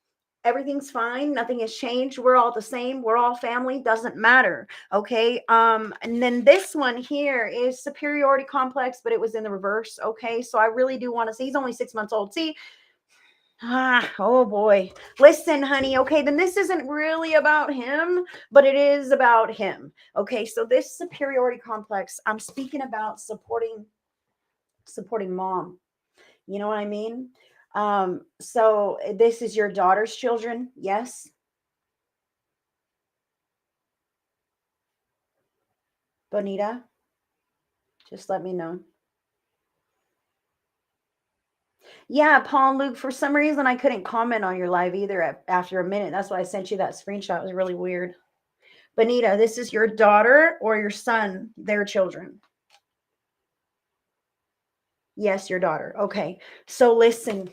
Everything's fine. Nothing has changed. We're all the same. We're all family. Doesn't matter. Okay. And then this one here is superiority complex, but it was in the reverse. Okay. So I really do want to see. He's only 6 months old. See, oh boy. Listen, honey. Okay, then this isn't really about him, but it is about him. Okay, so this superiority complex, I'm speaking about supporting mom. You know what I mean? So this is your daughter's children, yes? Bonita, just let me know. Yeah, Paul and Luke, for some reason I couldn't comment on your live either after a minute. That's why I sent you that screenshot. It was really weird. Bonita, this is your daughter or your son, their children. Yes, your daughter. Okay. So listen,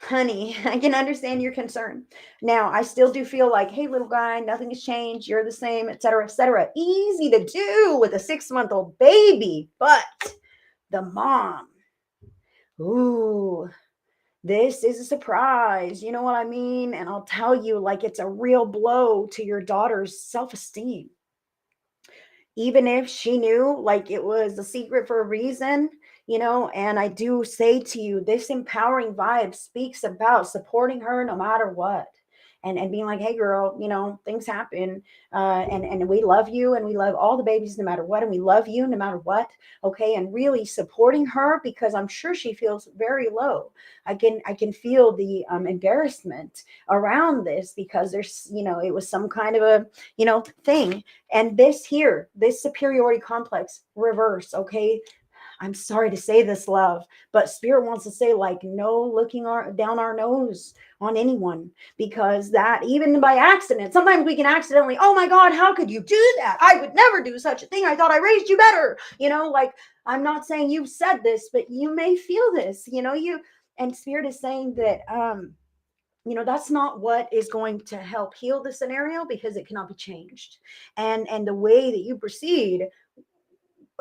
honey, I can understand your concern. Now, I still do feel like, hey, little guy, nothing has changed. You're the same, et cetera, et cetera. Easy to do with a 6-month-old baby, but the mom, ooh, this is a surprise. You know what I mean? And I'll tell you, like, it's a real blow to your daughter's self-esteem. Even if she knew like it was a secret for a reason, and I do say to you, this empowering vibe speaks about supporting her no matter what. And being like, hey girl, things happen, and we love you, and we love all the babies no matter what, and we love you no matter what. Okay, and really supporting her, because I'm sure she feels very low. I can feel the embarrassment around this, because there's, it was some kind of a thing. And this here, this superiority complex reverse, okay? I'm sorry to say this, love, but spirit wants to say, like, no looking down our nose on anyone, because that, even by accident, sometimes we can accidentally, oh my God, how could you do that? I would never do such a thing. I thought I raised you better. Like, I'm not saying you've said this, but you may feel this, and spirit is saying that, that's not what is going to help heal the scenario, because it cannot be changed. And the way that you proceed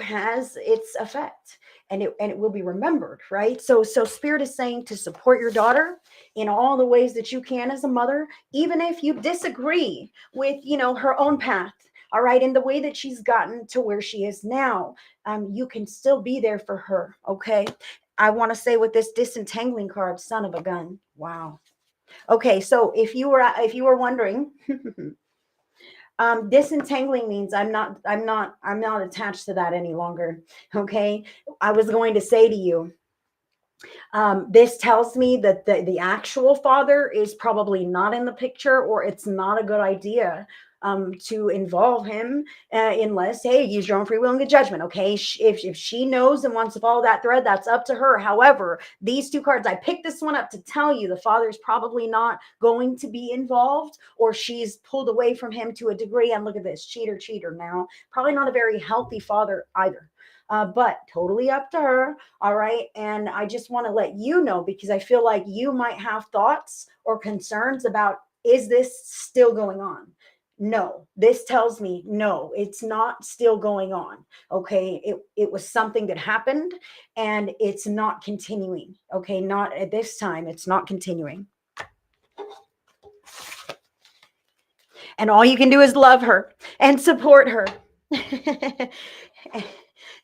has its effect, and it will be remembered, right? So spirit is saying to support your daughter in all the ways that you can as a mother, even if you disagree with her own path. All right, in the way that she's gotten to where she is now, you can still be there for her. Okay, I want to say with this disentangling card, son of a gun. Wow. Okay, so if you were wondering, disentangling means I'm not attached to that any longer. Okay, I was going to say to you, this tells me that the actual father is probably not in the picture, or it's not a good idea to involve him, unless, hey, use your own free will and good judgment. Okay, if she knows and wants to follow that thread, that's up to her. However, these two cards, I picked this one up to tell you the father's probably not going to be involved, or she's pulled away from him to a degree. And look at this, cheater now. Probably not a very healthy father either. But totally up to her. All right. And I just want to let you know, because I feel like you might have thoughts or concerns about, is this still going on? No, this tells me no, it's not still going on. Okay. It was something that happened, and it's not continuing. Okay. Not at this time. It's not continuing. And all you can do is love her and support her.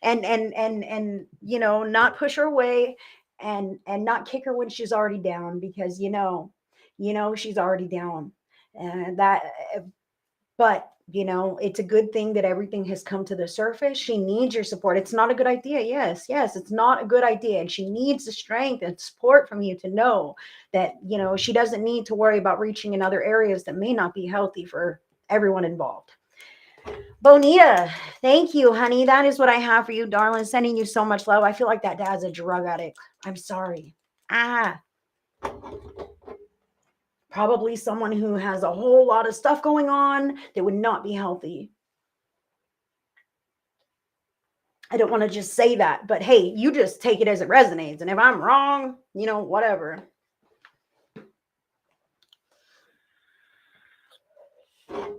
and not push her away, and not kick her when she's already down, because she's already down. And that, but It's a good thing that everything has come to the surface. She needs your support. It's not a good idea. Yes, it's not a good idea. And she needs the strength and support from you to know that, she doesn't need to worry about reaching in other areas that may not be healthy for everyone involved. Bonita, thank you, honey. That is what I have for you, darling. Sending you so much love. I feel like that dad's a drug addict. I'm sorry. Probably someone who has a whole lot of stuff going on that would not be healthy. I don't want to just say that, but hey, you just take it as it resonates. And if I'm wrong, whatever.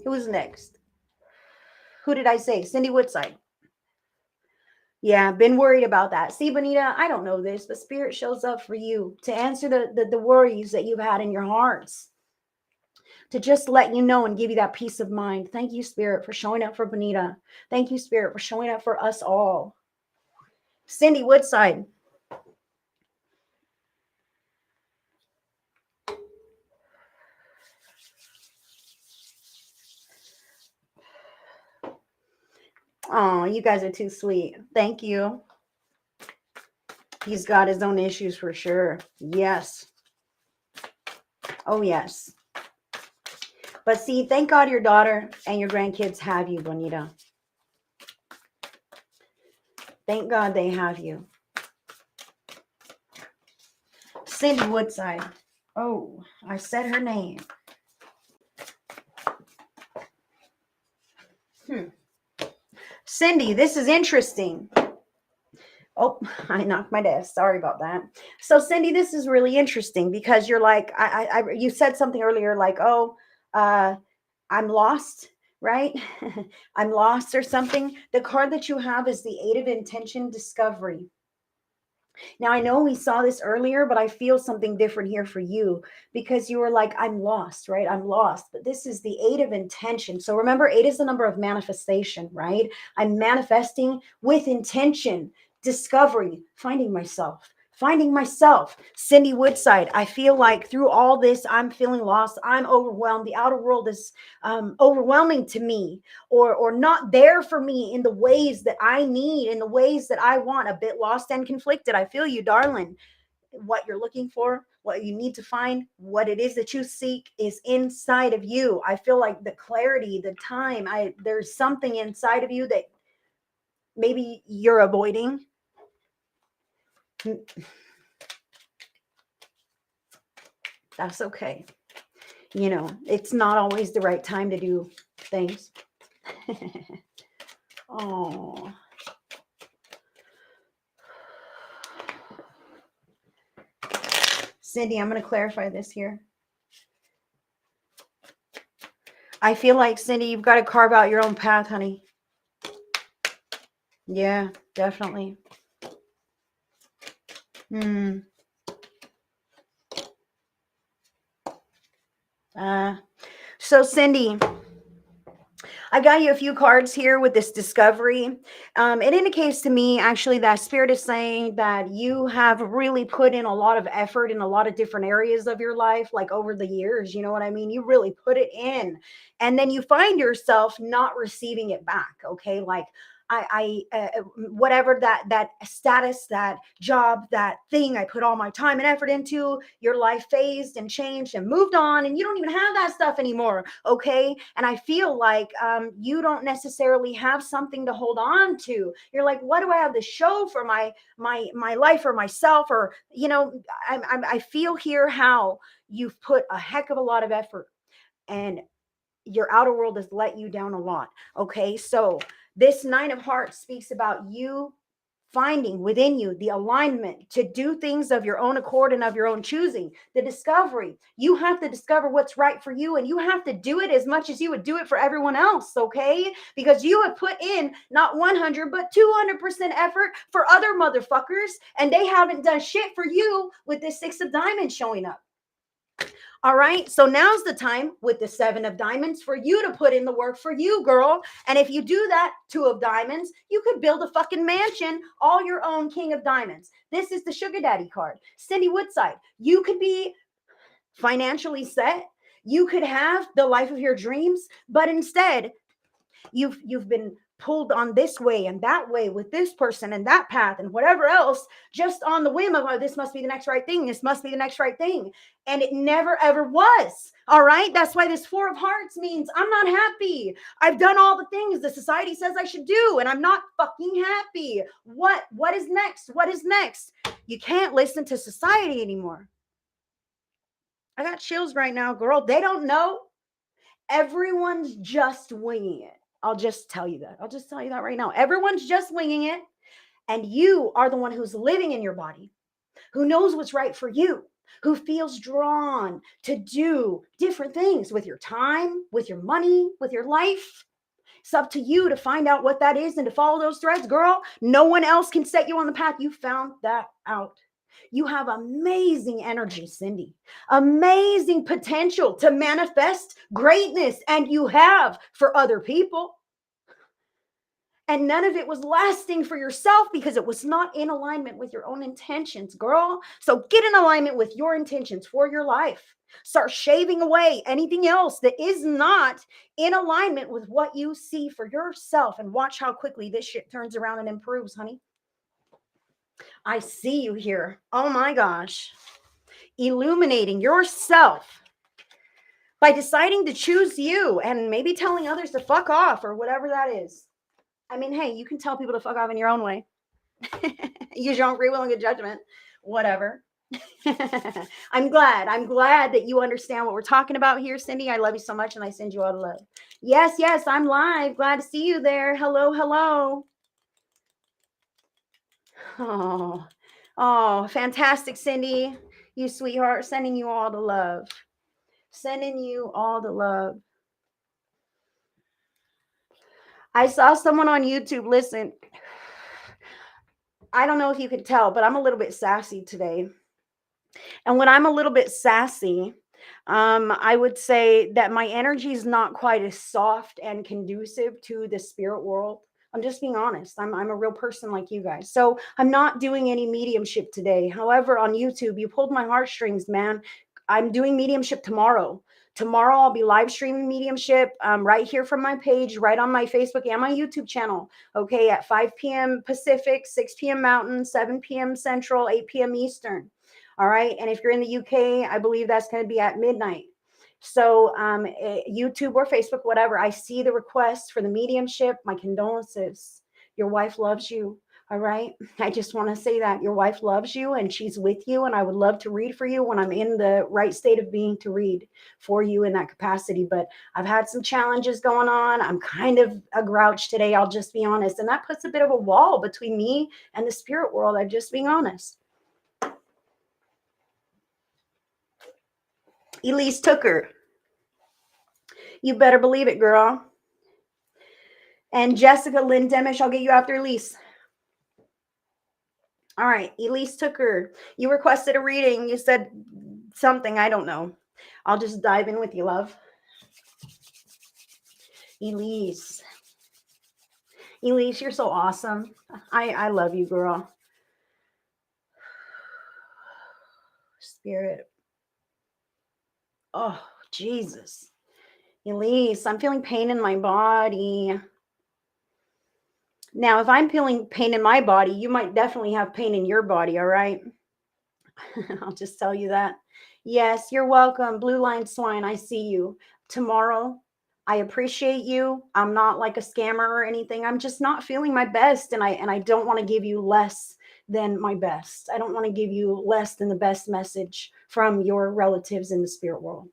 Who's next? Who did I say? Cindy Woodside. Yeah, been worried about that. See, Bonita, I don't know this, but Spirit shows up for you to answer the worries that you've had in your hearts, to just let you know and give you that peace of mind. Thank you, Spirit, for showing up for Bonita. Thank you, Spirit, for showing up for us all. Cindy Woodside. Oh, you guys are too sweet. Thank you. He's got his own issues for sure. Yes. Oh, yes. But see, thank God your daughter and your grandkids have you, Bonita. Thank God they have you. Cindy Woodside. Oh, I said her name. Cindy, this is interesting. Oh, I knocked my desk. Sorry about that. So, Cindy, this is really interesting because you're like, you said something earlier like, oh, I'm lost, right? I'm lost or something. The card that you have is the Eight of Intention Discovery. Now, I know we saw this earlier, but I feel something different here for you because you were like, I'm lost, right? I'm lost. But this is the Eight of Intention. So remember, 8 is the number of manifestation, right? I'm manifesting with intention, discovery, finding myself. Cindy Woodside, I feel like through all this, I'm feeling lost. I'm overwhelmed. The outer world is overwhelming to me, or not there for me in the ways that I need, in the ways that I want, a bit lost and conflicted. I feel you, darling. What you're looking for, what you need to find, what it is that you seek is inside of you. I feel like the clarity, the time, there's something inside of you that maybe you're avoiding. That's okay. It's not always the right time to do things. Oh. Cindy, I'm going to clarify this here. I feel like, Cindy, you've got to carve out your own path, honey. Yeah, definitely. So, Cindy, I got you a few cards here with this discovery. It indicates to me actually that Spirit is saying that you have really put in a lot of effort in a lot of different areas of your life, like over the years. You know what I mean? You really put it in, and then you find yourself not receiving it back. Okay, like whatever that status, that job, that thing I put all my time and effort into, your life phased and changed and moved on, and you don't even have that stuff anymore. Okay, and I feel like you don't necessarily have something to hold on to. You're like, what do I have to show for my life or myself? Or I feel here how you've put a heck of a lot of effort, and your outer world has let you down a lot. Okay, so this Nine of Hearts speaks about you finding within you the alignment to do things of your own accord and of your own choosing. The discovery, you have to discover what's right for you, and you have to do it as much as you would do it for everyone else. Okay, because you have put in not 100 but 200% effort for other motherfuckers, and they haven't done shit for you with this Six of Diamonds showing up. All right, so now's the time with the Seven of Diamonds for you to put in the work for you, girl. And if you do that, Two of Diamonds, you could build a fucking mansion, all your own, King of Diamonds. This is the Sugar Daddy card. Cindy Woodside, you could be financially set. You could have the life of your dreams, but instead, You've been pulled on this way and that way with this person and that path and whatever else, just on the whim of, oh, this must be the next right thing. This must be the next right thing. And it never ever was. All right. That's why this Four of Hearts means I'm not happy. I've done all the things the society says I should do, and I'm not fucking happy. What is next? What is next? You can't listen to society anymore. I got chills right now, girl. They don't know. Everyone's just winging it. I'll just tell you that. I'll just tell you that right now. Everyone's just winging it. And you are the one who's living in your body, who knows what's right for you, who feels drawn to do different things with your time, with your money, with your life. It's up to you to find out what that is and to follow those threads, girl. No one else can set you on the path. You found that out. You have amazing energy, Cindy, amazing potential to manifest greatness, and you have for other people. And none of it was lasting for yourself because it was not in alignment with your own intentions, girl. So get in alignment with your intentions for your life. Start shaving away anything else that is not in alignment with what you see for yourself, and watch how quickly this shit turns around and improves, honey. I see you here. Oh my gosh. Illuminating yourself by deciding to choose you and maybe telling others to fuck off or whatever that is. I mean, hey, you can tell people to fuck off in your own way. Use your own free will and good judgment. Whatever. I'm glad that you understand what we're talking about here, Cindy. I love you so much, and I send you all the love. Yes, I'm live. Glad to see you there. Hello. Oh, fantastic, Cindy. You sweetheart. Sending you all the love. Sending you all the love. I saw someone on YouTube. Listen, I don't know if you can tell, but I'm a little bit sassy today. And when I'm a little bit sassy, I would say that my energy is not quite as soft and conducive to the spirit world. I'm just being honest. I'm a real person like you guys. So I'm not doing any mediumship today. However, on YouTube, you pulled my heartstrings, man. I'm doing mediumship tomorrow. Tomorrow, I'll be live streaming mediumship right here from my page, right on my Facebook and my YouTube channel. Okay, at 5 p.m. Pacific, 6 p.m. Mountain, 7 p.m. Central, 8 p.m. Eastern. All right. And if you're in the UK, I believe that's going to be at midnight. So YouTube or Facebook, whatever, I see the request for the mediumship. My condolences. Your wife loves you. All right. I just want to say that your wife loves you and she's with you. And I would love to read for you when I'm in the right state of being to read for you in that capacity. But I've had some challenges going on. I'm kind of a grouch today. I'll just be honest. And that puts a bit of a wall between me and the spirit world. I'm just being honest. Elise Tooker. You better believe it, girl. And Jessica Lynn Demish, I'll get you after Elise. All right, Elise Tooker. You requested a reading. You said something. I don't know. I'll just dive in with you, love. Elise. Elise, you're so awesome. I love you, girl. Spirit. Oh, Jesus. Elise, I'm feeling pain in my body. Now, if I'm feeling pain in my body, you might definitely have pain in your body, all right? I'll just tell you that. Yes, you're welcome. Blue Line Swine, I see you. Tomorrow, I appreciate you. I'm not like a scammer or anything. I'm just not feeling my best, and I don't want to give you less than my best. I don't want to give you less than the best message from your relatives in the spirit world.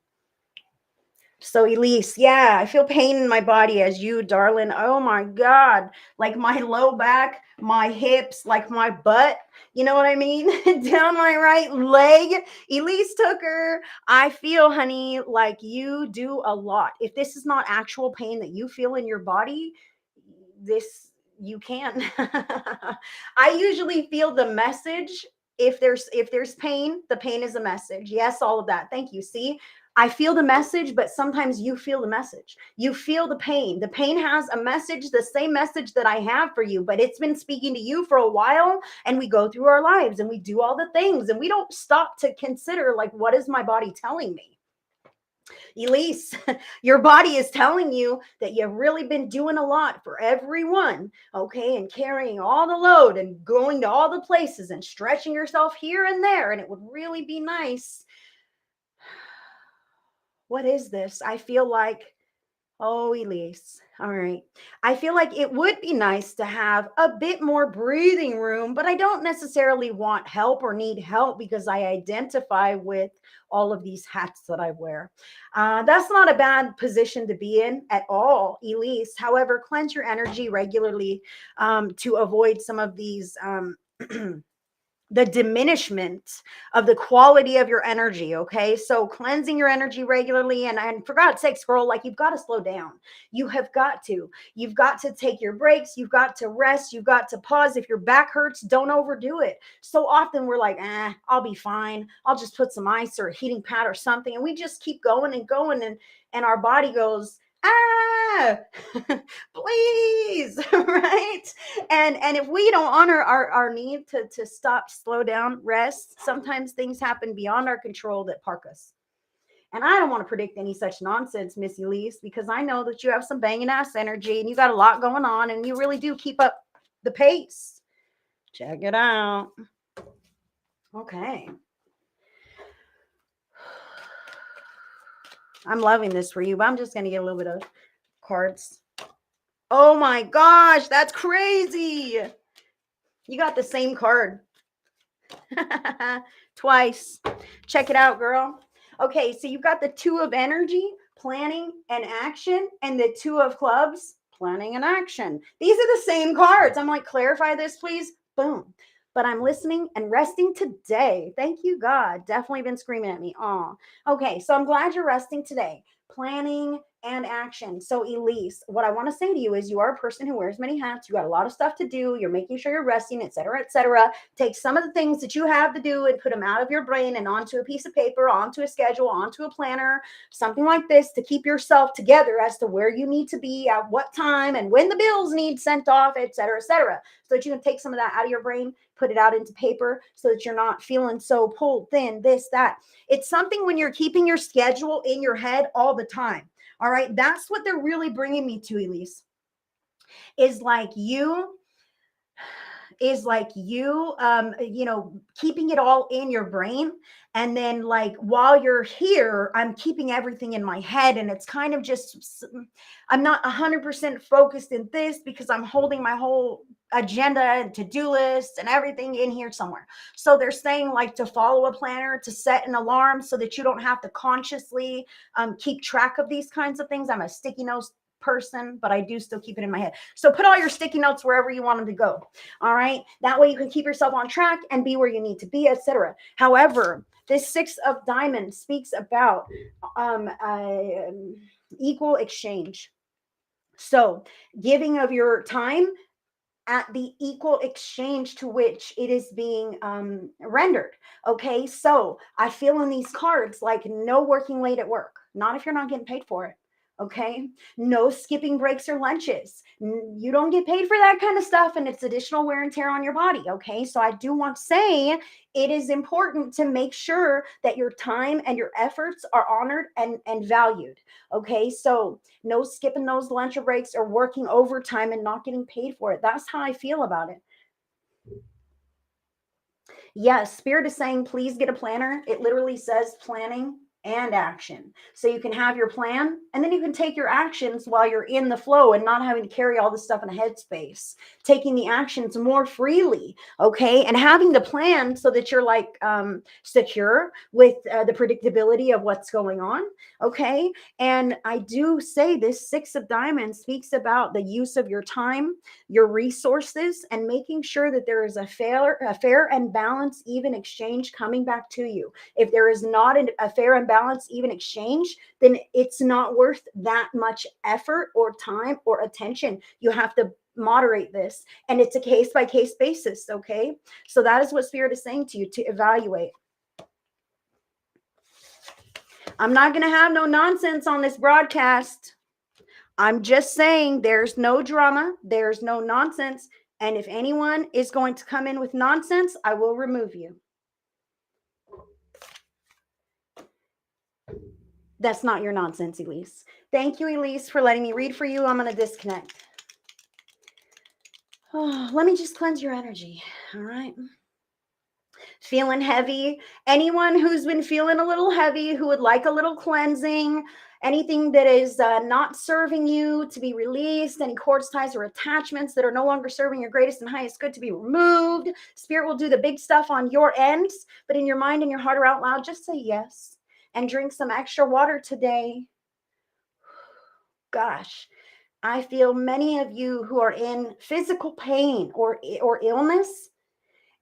So Elise, yeah, I feel pain in my body as you, darling. Oh my God. Like my low back, my hips, like my butt. You know what I mean? Down my right leg. Elise Tooker, I feel, honey, like you do a lot. If this is not actual pain that you feel in your body, you can. I usually feel the message. If there's pain, the pain is a message. Yes, all of that. Thank you. See? I feel the message, but sometimes you feel the message. You feel the pain. The pain has a message, the same message that I have for you, but it's been speaking to you for a while, and we go through our lives and we do all the things and we don't stop to consider, like, what is my body telling me? Elise, your body is telling you that you've really been doing a lot for everyone, okay, and carrying all the load and going to all the places and stretching yourself here and there. And it would really be nice. What is this? I feel like, oh, Elise. All right. I feel like it would be nice to have a bit more breathing room, but I don't necessarily want help or need help because I identify with all of these hats that I wear. That's not a bad position to be in at all, Elise. However, cleanse your energy regularly to avoid some of these. The diminishment of the quality of your energy. Okay. So cleansing your energy regularly. And for God's sakes, girl, like you've got to slow down. You've got to take your breaks. You've got to rest. You've got to pause. If your back hurts, don't overdo it. So often we're like, I'll be fine. I'll just put some ice or a heating pad or something. And we just keep going and going. And our body goes, please, right? And if we don't honor our need to stop, slow down, rest, sometimes things happen beyond our control that park us. And I don't want to predict any such nonsense, Miss Elise, because I know that you have some banging ass energy and you got a lot going on and you really do keep up the pace. Check it out. Okay. I'm loving this for you, but I'm just going to get a little bit of cards. Oh my gosh, that's crazy. You got the same card. Twice. Check it out, girl. Okay, so you've got the Two of Energy, planning and action, and the Two of Clubs, planning and action. These are the same cards. I'm like, clarify this, please. Boom. But I'm listening and resting today. Thank you, God. Definitely been screaming at me. Aw. Okay, so I'm glad you're resting today. Planning and action. So Elise, what I want to say to you is you are a person who wears many hats. You got a lot of stuff to do. You're making sure you're resting, et cetera, et cetera. Take some of the things that you have to do and put them out of your brain and onto a piece of paper, onto a schedule, onto a planner, something like this to keep yourself together as to where you need to be at what time and when the bills need sent off, et cetera, so that you can take some of that out of your brain, put it out into paper so that you're not feeling so pulled thin, this, that. It's something when you're keeping your schedule in your head all the time. All right. That's what they're really bringing me to, Elise, is like you keeping it all in your brain. And then like while you're here, I'm keeping everything in my head. And it's kind of just, I'm not 100% focused in this because I'm holding my whole agenda and to-do list and everything in here somewhere. So they're saying like to follow a planner, to set an alarm so that you don't have to consciously keep track of these kinds of things. I'm a sticky notes person, but I do still keep it in my head. So put all your sticky notes wherever you want them to go. All right. That way you can keep yourself on track and be where you need to be, etc. However, this Six of Diamonds speaks about equal exchange. So giving of your time at the equal exchange to which it is being rendered. Okay. So I feel in these cards like no working late at work, not if you're not getting paid for it. Okay. No skipping breaks or lunches. You don't get paid for that kind of stuff. And it's additional wear and tear on your body. Okay. So I do want to say it is important to make sure that your time and your efforts are honored and valued. Okay. So no skipping those lunch or breaks or working overtime and not getting paid for it. That's how I feel about it. Yes, Spirit is saying, please get a planner. It literally says planning and action. So you can have your plan and then you can take your actions while you're in the flow and not having to carry all this stuff in a headspace, taking the actions more freely. Okay. And having the plan so that you're like secure with the predictability of what's going on. Okay. And I do say this Six of Diamonds speaks about the use of your time, your resources, and making sure that there is a fair and balanced, even exchange coming back to you. If there is not a fair and balanced, even exchange, then it's not worth that much effort or time or attention. You have to moderate this, and it's a case by case basis. Okay, so that is what Spirit is saying to you to evaluate. I'm not going to have no nonsense on this broadcast. I'm just saying there's no drama, there's no nonsense. And if anyone is going to come in with nonsense, I will remove you. That's not your nonsense, Elise. Thank you, Elise, for letting me read for you. I'm going to disconnect. Oh, let me just cleanse your energy. All right. Feeling heavy. Anyone who's been feeling a little heavy, who would like a little cleansing, anything that is not serving you to be released, any cords, ties, or attachments that are no longer serving your greatest and highest good to be removed. Spirit will do the big stuff on your end, but in your mind and your heart or out loud, just say yes and drink some extra water today. Gosh, I feel many of you who are in physical pain or illness,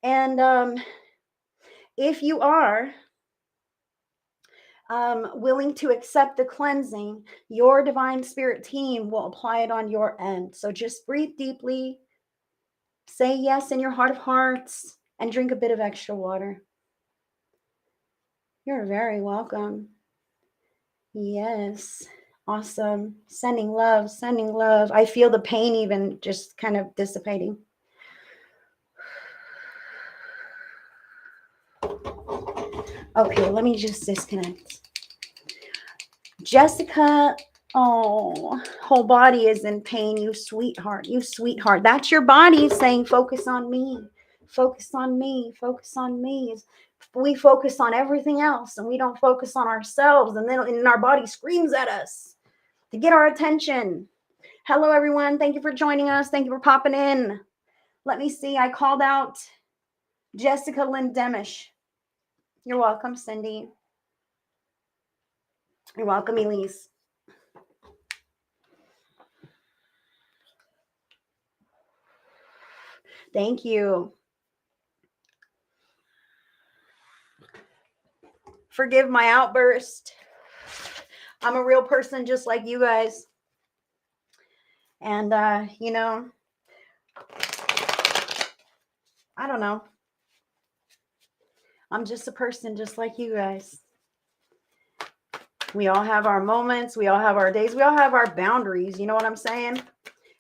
and if you are willing to accept the cleansing, your divine spirit team will apply it on your end. So just breathe deeply, say yes in your heart of hearts, and drink a bit of extra water. You're very welcome. Yes. Awesome. Sending love, sending love. I feel the pain even just kind of dissipating. Okay, let me just disconnect. Jessica, oh, whole body is in pain. You sweetheart, you sweetheart. That's your body saying, focus on me, focus on me, focus on me. We focus on everything else and we don't focus on ourselves. And then our body screams at us to get our attention. Hello, everyone. Thank you for joining us. Thank you for popping in. Let me see. I called out Jessica Lindemish. You're welcome, Cindy. You're welcome, Elise. Thank you. Forgive my outburst. I'm a real person just like you guys. And, I don't know. I'm just a person just like you guys. We all have our moments. We all have our days. We all have our boundaries. You know what I'm saying?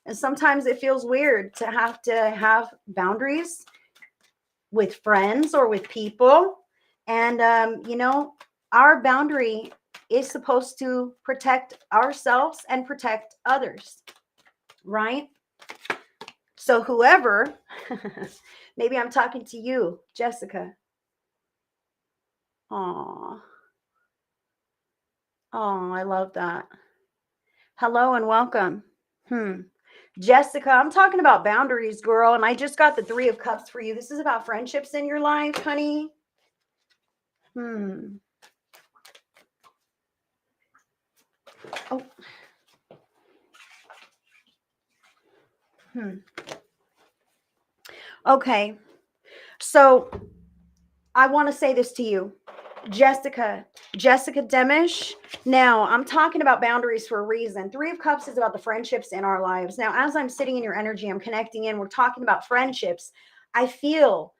And sometimes it feels weird to have boundaries with friends or with people. And, our boundary is supposed to protect ourselves and protect others, right? So whoever, maybe I'm talking to you, Jessica. Oh, I love that. Hello and welcome. Jessica, I'm talking about boundaries, girl. And I just got the 3 of Cups for you. This is about friendships in your life, honey. Oh. Okay. So I want to say this to you, Jessica Demish. Now, I'm talking about boundaries for a reason. 3 of Cups is about the friendships in our lives. Now, as I'm sitting in your energy, I'm connecting in, we're talking about friendships. I feel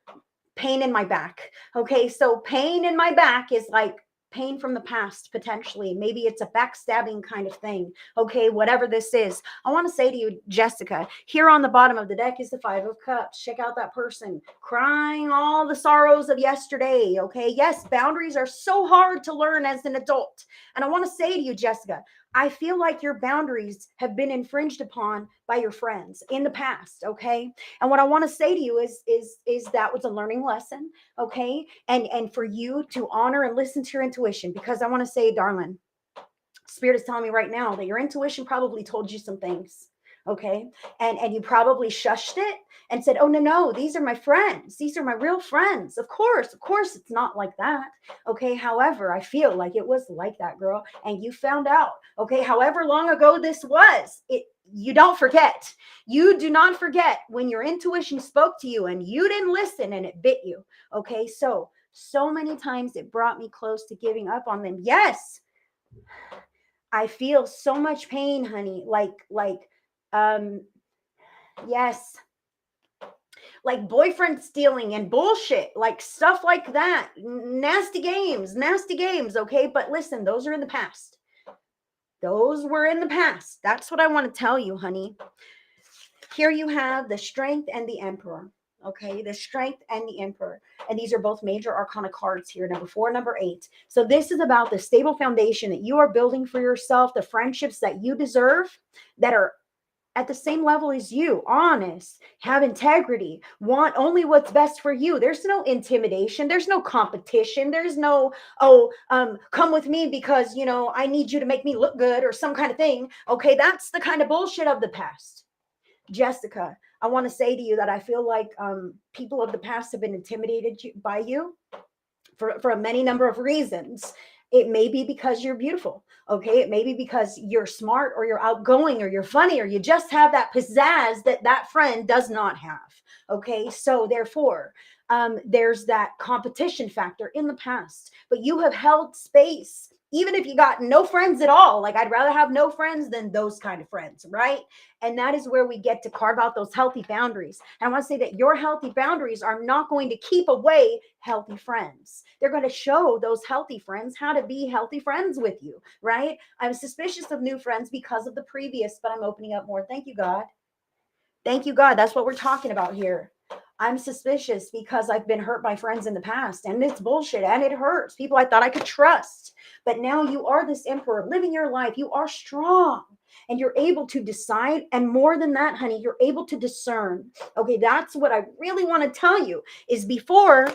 pain in my back. Okay. So pain in my back is like pain from the past, potentially. Maybe it's a backstabbing kind of thing. Okay. Whatever this is, I want to say to you, Jessica, here on the bottom of the deck is the 5 of Cups. Check out that person crying all the sorrows of yesterday. Okay. Yes. Boundaries are so hard to learn as an adult. And I want to say to you, Jessica, I feel like your boundaries have been infringed upon by your friends in the past. Okay. And what I want to say to you is that was a learning lesson. Okay. And for you to honor and listen to your intuition, because I want to say, darling, Spirit is telling me right now that your intuition probably told you some things. Okay. And you probably shushed it and said, oh, no, these are my friends. These are my real friends. Of course, it's not like that. Okay. However, I feel like it was like that, girl. And you found out, okay, however long ago this was, you don't forget. You do not forget when your intuition spoke to you and you didn't listen and it bit you. Okay. So many times it brought me close to giving up on them. Yes. I feel so much pain, honey. Yes, like boyfriend stealing and bullshit, like stuff like that. Nasty games. Okay. But listen, those are in the past. Those were in the past. That's what I want to tell you, honey. Here you have the Strength and the Emperor. Okay, the Strength and the Emperor. And these are both major arcana cards here, number 4, number 8. So this is about the stable foundation that you are building for yourself, the friendships that you deserve, that are at the same level as you, honest, have integrity, want only what's best for you. There's no intimidation, there's no competition, there's no, come with me because, I need you to make me look good or some kind of thing. Okay, that's the kind of bullshit of the past. Jessica, I want to say to you that I feel like people of the past have been intimidated by you for a many number of reasons. It may be because you're beautiful. Okay. It may be because you're smart or you're outgoing or you're funny or you just have that pizzazz that friend does not have. Okay. So therefore, there's that competition factor in the past, but you have held space. Even if you got no friends at all, like I'd rather have no friends than those kind of friends, right? And that is where we get to carve out those healthy boundaries. And I want to say that your healthy boundaries are not going to keep away healthy friends. They're going to show those healthy friends how to be healthy friends with you, right? I'm suspicious of new friends because of the previous, but I'm opening up more. Thank you, God. Thank you, God. That's what we're talking about here. I'm suspicious because I've been hurt by friends in the past, and it's bullshit and it hurts. People I thought I could trust. But now you are this emperor living your life. You are strong and you're able to decide. And more than that, honey, you're able to discern. Okay, that's what I really want to tell you is before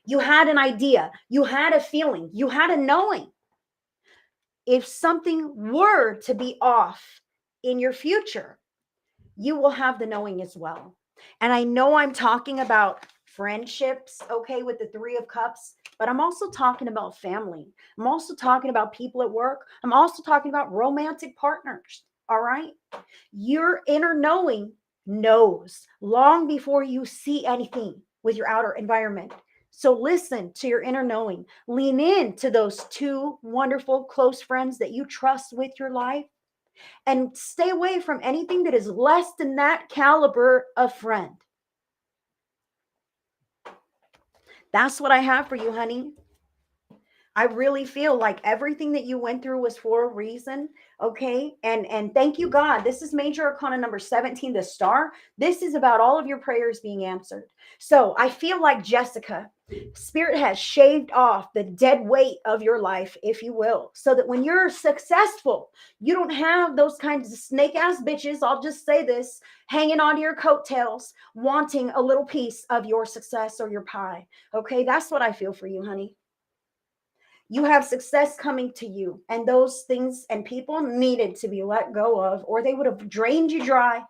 you had an idea, you had a feeling, you had a knowing. If something were to be off in your future, you will have the knowing as well. And I know I'm talking about friendships, okay, with the 3 of Cups, but I'm also talking about family. I'm also talking about people at work. I'm also talking about romantic partners, all right? Your inner knowing knows long before you see anything with your outer environment. So listen to your inner knowing. Lean in to those 2 wonderful close friends that you trust with your life and stay away from anything that is less than that caliber of friend. That's what I have for you, honey. I really feel like everything that you went through was for a reason. Okay. And thank you, God. This is major arcana number 17, the star. This is about all of your prayers being answered. So I feel like Jessica, Spirit has shaved off the dead weight of your life, if you will, so that when you're successful, you don't have those kinds of snake ass bitches. I'll just say this, hanging onto your coattails, wanting a little piece of your success or your pie. Okay. That's what I feel for you, honey. You have success coming to you, and those things and people needed to be let go of, or they would have drained you dry.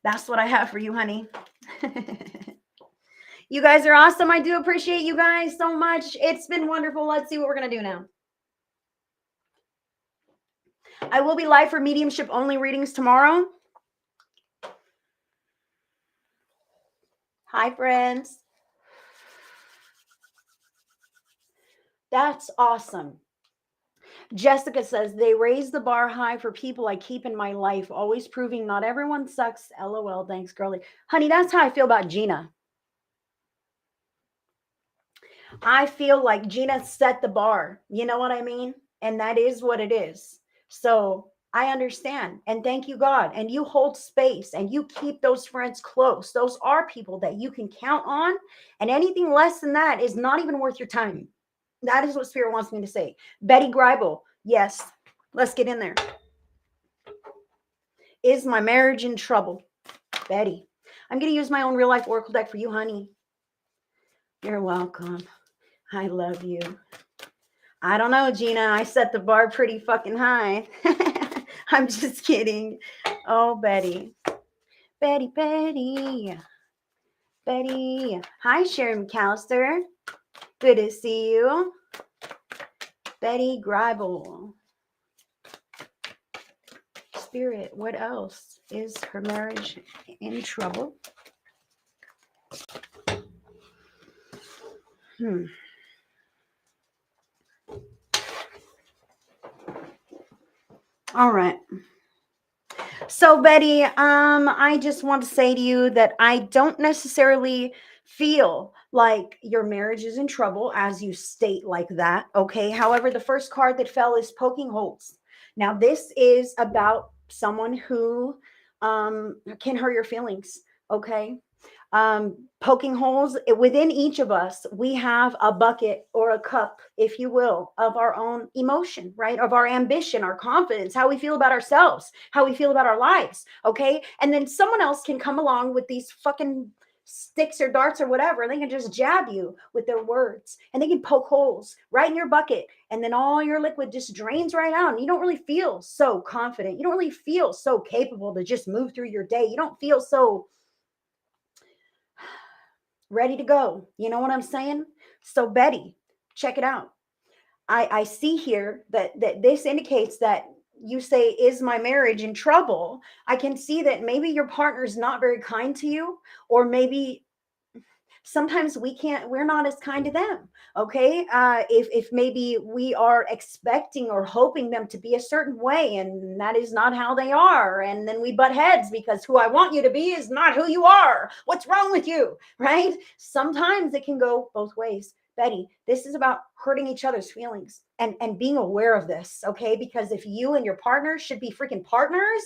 That's what I have for you, honey. You guys are awesome. I do appreciate you guys so much. It's been wonderful. Let's see what we're going to do now. I will be live for mediumship only readings tomorrow. Hi, friends. That's awesome. Jessica says, they raise the bar high for people I keep in my life, always proving not everyone sucks. LOL. Thanks, girlie. Honey, that's how I feel about Gina. I feel like Gina set the bar. You know what I mean? And that is what it is. So I understand. And thank you, God. And you hold space and you keep those friends close. Those are people that you can count on. And anything less than that is not even worth your time. That is what Spirit wants me to say. Betty Greibel. Yes. Let's get in there. Is my marriage in trouble? Betty. I'm going to use my own real life oracle deck for you, honey. You're welcome. I love you. I don't know, Gina. I set the bar pretty fucking high. I'm just kidding. Oh, Betty. Betty, Betty. Betty. Hi, Sharon McAllister. Good to see you. Betty Greibel. Spirit, what else? Is her marriage in trouble? All right. So, Betty, I just want to say to you that I don't necessarily feel like your marriage is in trouble as you state like that. Okay. However, the first card that fell is poking holes. Now, this is about someone who can hurt your feelings. Okay. Poking holes within each of us. We have a bucket or a cup, if you will, of our own emotion, right? Of our ambition, our confidence, how we feel about ourselves, how we feel about our lives. Okay. And then someone else can come along with these fucking sticks or darts or whatever, and they can just jab you with their words, and they can poke holes right in your bucket, and then all your liquid just drains right out, and you don't really feel so confident. You don't really feel so capable to just move through your day. You don't feel so ready to go. You know what I'm saying? So Betty, check it out. I see here that this indicates that you say, is my marriage in trouble? I can see that maybe your partner is not very kind to you, or maybe sometimes we're not as kind to them. Okay. If maybe we are expecting or hoping them to be a certain way, and that is not how they are, and then we butt heads because who I want you to be is not who you are. What's wrong with you? Right? Sometimes it can go both ways. Betty, this is about hurting each other's feelings and being aware of this. Okay. Because if you and your partner should be freaking partners,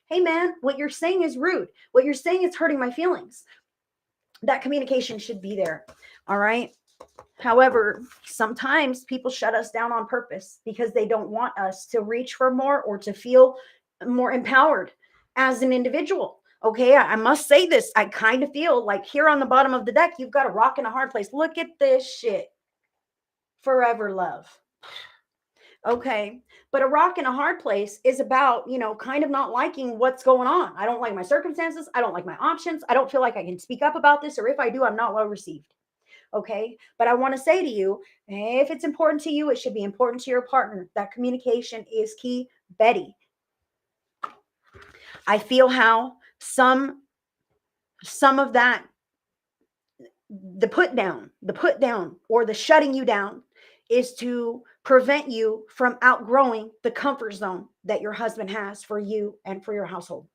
hey man, what you're saying is rude. What you're saying is hurting my feelings. That communication should be there. All right. However, sometimes people shut us down on purpose because they don't want us to reach for more or to feel more empowered as an individual. Okay. I must say this. I kind of feel like here on the bottom of the deck, you've got a rock and a hard place. Look at this shit. Forever love. Okay. But a rock and a hard place is about, kind of not liking what's going on. I don't like my circumstances. I don't like my options. I don't feel like I can speak up about this, or if I do, I'm not well received. Okay. But I want to say to you, if it's important to you, it should be important to your partner. That communication is key. Betty, I feel how some of that, the put down or the shutting you down is to prevent you from outgrowing the comfort zone that your husband has for you and for your household.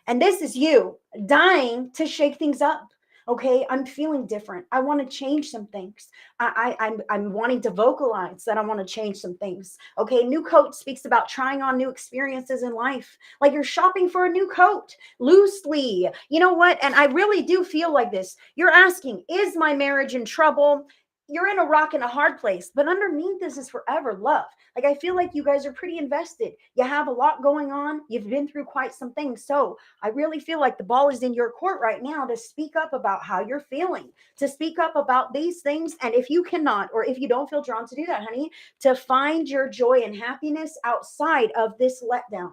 And this is you dying to shake things up. Okay, I'm feeling different. I want to change some things. I'm wanting to vocalize that I want to change some things. Okay, new coat speaks about trying on new experiences in life, like you're shopping for a new coat loosely. You know what? And I really do feel like this. You're asking, is my marriage in trouble? You're in a rock and a hard place, but underneath this is forever love. Like, I feel like you guys are pretty invested. You have a lot going on. You've been through quite some things. So I really feel like the ball is in your court right now to speak up about how you're feeling, to speak up about these things. And if you cannot, or if you don't feel drawn to do that, honey, to find your joy and happiness outside of this letdown.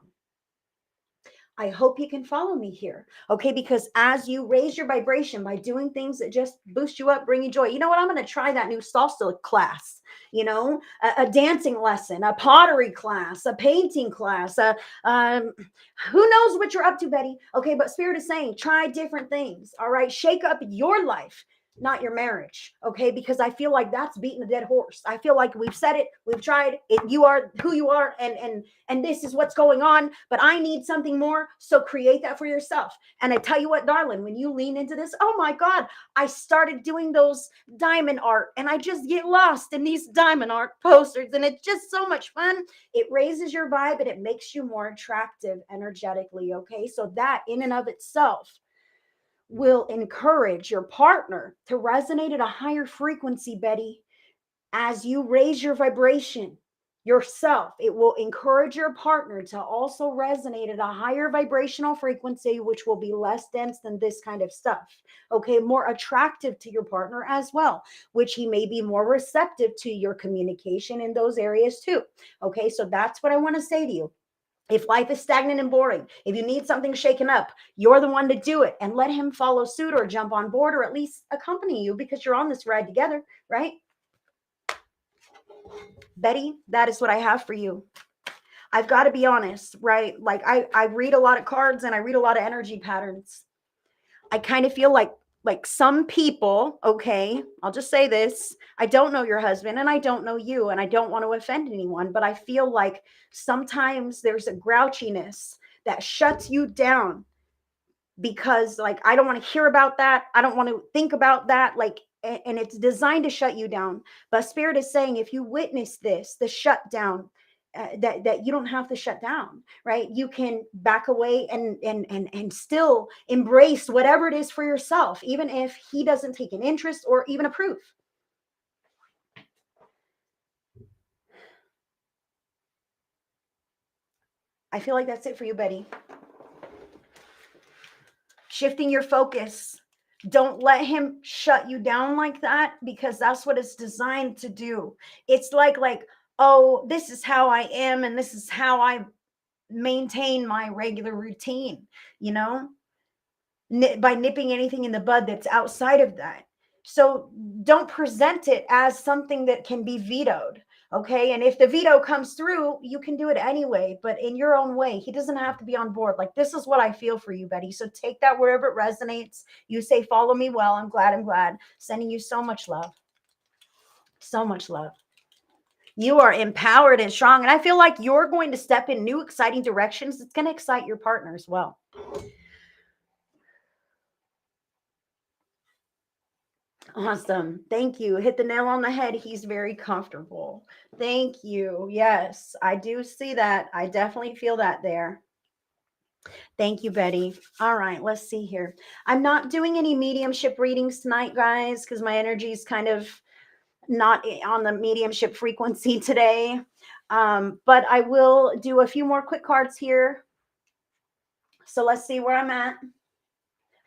I hope you can follow me here. Okay. Because as you raise your vibration by doing things that just boost you up, bring you joy, you know what? I'm going to try that new salsa class, a dancing lesson, a pottery class, a painting class. Who knows what you're up to, Betty? Okay. But Spirit is saying, try different things. All right. Shake up your life, not your marriage. Okay. Because I feel like that's beating a dead horse. I feel like we've said it, we've tried it. You are who you are. And this is what's going on, but I need something more. So create that for yourself. And I tell you what, darling, when you lean into this, oh my God, I started doing those diamond art, and I just get lost in these diamond art posters, and it's just so much fun. It raises your vibe and it makes you more attractive energetically. Okay. So that in and of itself will encourage your partner to resonate at a higher frequency, Betty. As you raise your vibration yourself, it will encourage your partner to also resonate at a higher vibrational frequency, which will be less dense than this kind of stuff. Okay, more attractive to your partner as well, which he may be more receptive to your communication in those areas too. Okay, so that's what I want to say to you. If life is stagnant and boring, if you need something shaken up, you're the one to do it, and let him follow suit or jump on board or at least accompany you because you're on this ride together, right? Betty, that is what I have for you. I've got to be honest, right? Like I read a lot of cards and I read a lot of energy patterns. I kind of feel like some people, okay, I'll just say this. I don't know your husband and I don't know you, and I don't want to offend anyone, but I feel like sometimes there's a grouchiness that shuts you down because, like, I don't want to hear about that. I don't want to think about that. Like, and it's designed to shut you down. But Spirit is saying, if you witness this, the shutdown, that you don't have to shut down, right? You can back away and still embrace whatever it is for yourself, even if he doesn't take an interest or even approve. I feel like that's it for you, Betty. Shifting your focus. Don't let him shut you down like that, because that's what it's designed to do. It's like, oh, this is how I am and this is how I maintain my regular routine, you know, by nipping anything in the bud that's outside of that. So don't present it as something that can be vetoed. Okay. And if the veto comes through, you can do it anyway, but in your own way. He doesn't have to be on board. Like, this is what I feel for you, Betty. So take that wherever it resonates. You say, follow me well. I'm glad. I'm glad. Sending you so much love. So much love. You are empowered and strong. And I feel like you're going to step in new, exciting directions. It's going to excite your partner as well. Awesome. Thank you. Hit the nail on the head. He's very comfortable. Thank you. Yes, I do see that. I definitely feel that there. Thank you, Betty. All right, let's see here. I'm not doing any mediumship readings tonight, guys, because my energy is kind of not on the mediumship frequency today. But I will do a few more quick cards here. So let's see where I'm at.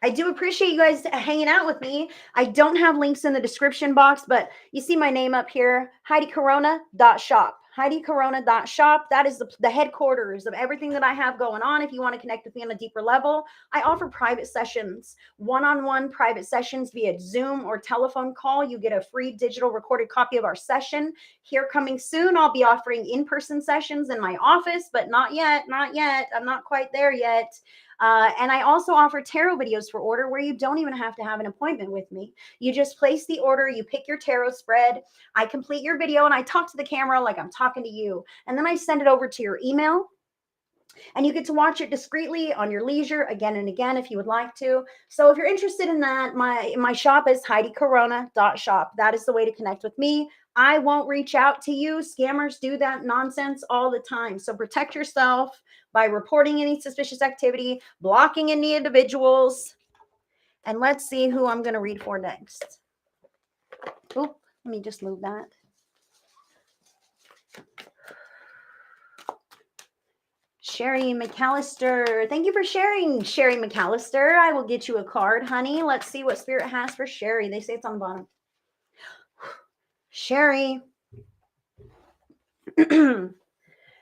I do appreciate you guys hanging out with me. I don't have links in the description box, but you see my name up here, HeidiCorona.shop. HeidiCorona.shop. That is the headquarters of everything that I have going on. If you want to connect with me on a deeper level, I offer private sessions, one-on-one private sessions via Zoom or telephone call. You get a free digital recorded copy of our session. Here coming soon, I'll be offering in-person sessions in my office, but not yet. I'm not quite there yet. And I also offer tarot videos for order where you don't even have to have an appointment with me. You just place the order, you pick your tarot spread, I complete your video, and I talk to the camera like I'm talking to you. And then I send it over to your email. And you get to watch it discreetly on your leisure again and again if you would like to. So if you're interested in that, my shop is HeidiCorona.shop. That is the way to connect with me. I won't reach out to you. Scammers do that nonsense all the time. So protect yourself by reporting any suspicious activity, blocking any individuals. And let's see who I'm going to read for next. Oop, let me just move that. Sherry McAllister. Thank you for sharing, Sherry McAllister. I will get you a card, honey. Let's see what Spirit has for Sherry. They say it's on the bottom. Sherry.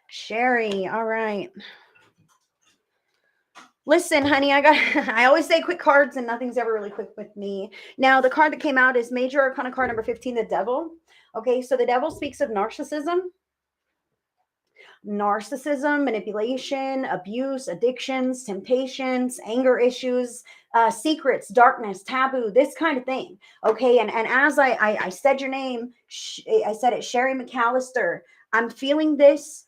Sherry. All right. Listen, honey, I always say quick cards and nothing's ever really quick with me. Now, the card that came out is Major Arcana card number 15, the Devil. Okay, so the Devil speaks of narcissism, manipulation, abuse, addictions, temptations, anger issues, secrets, darkness, taboo, this kind of thing. Okay. And as I said your name, I said it, Sherry McAllister. I'm feeling this.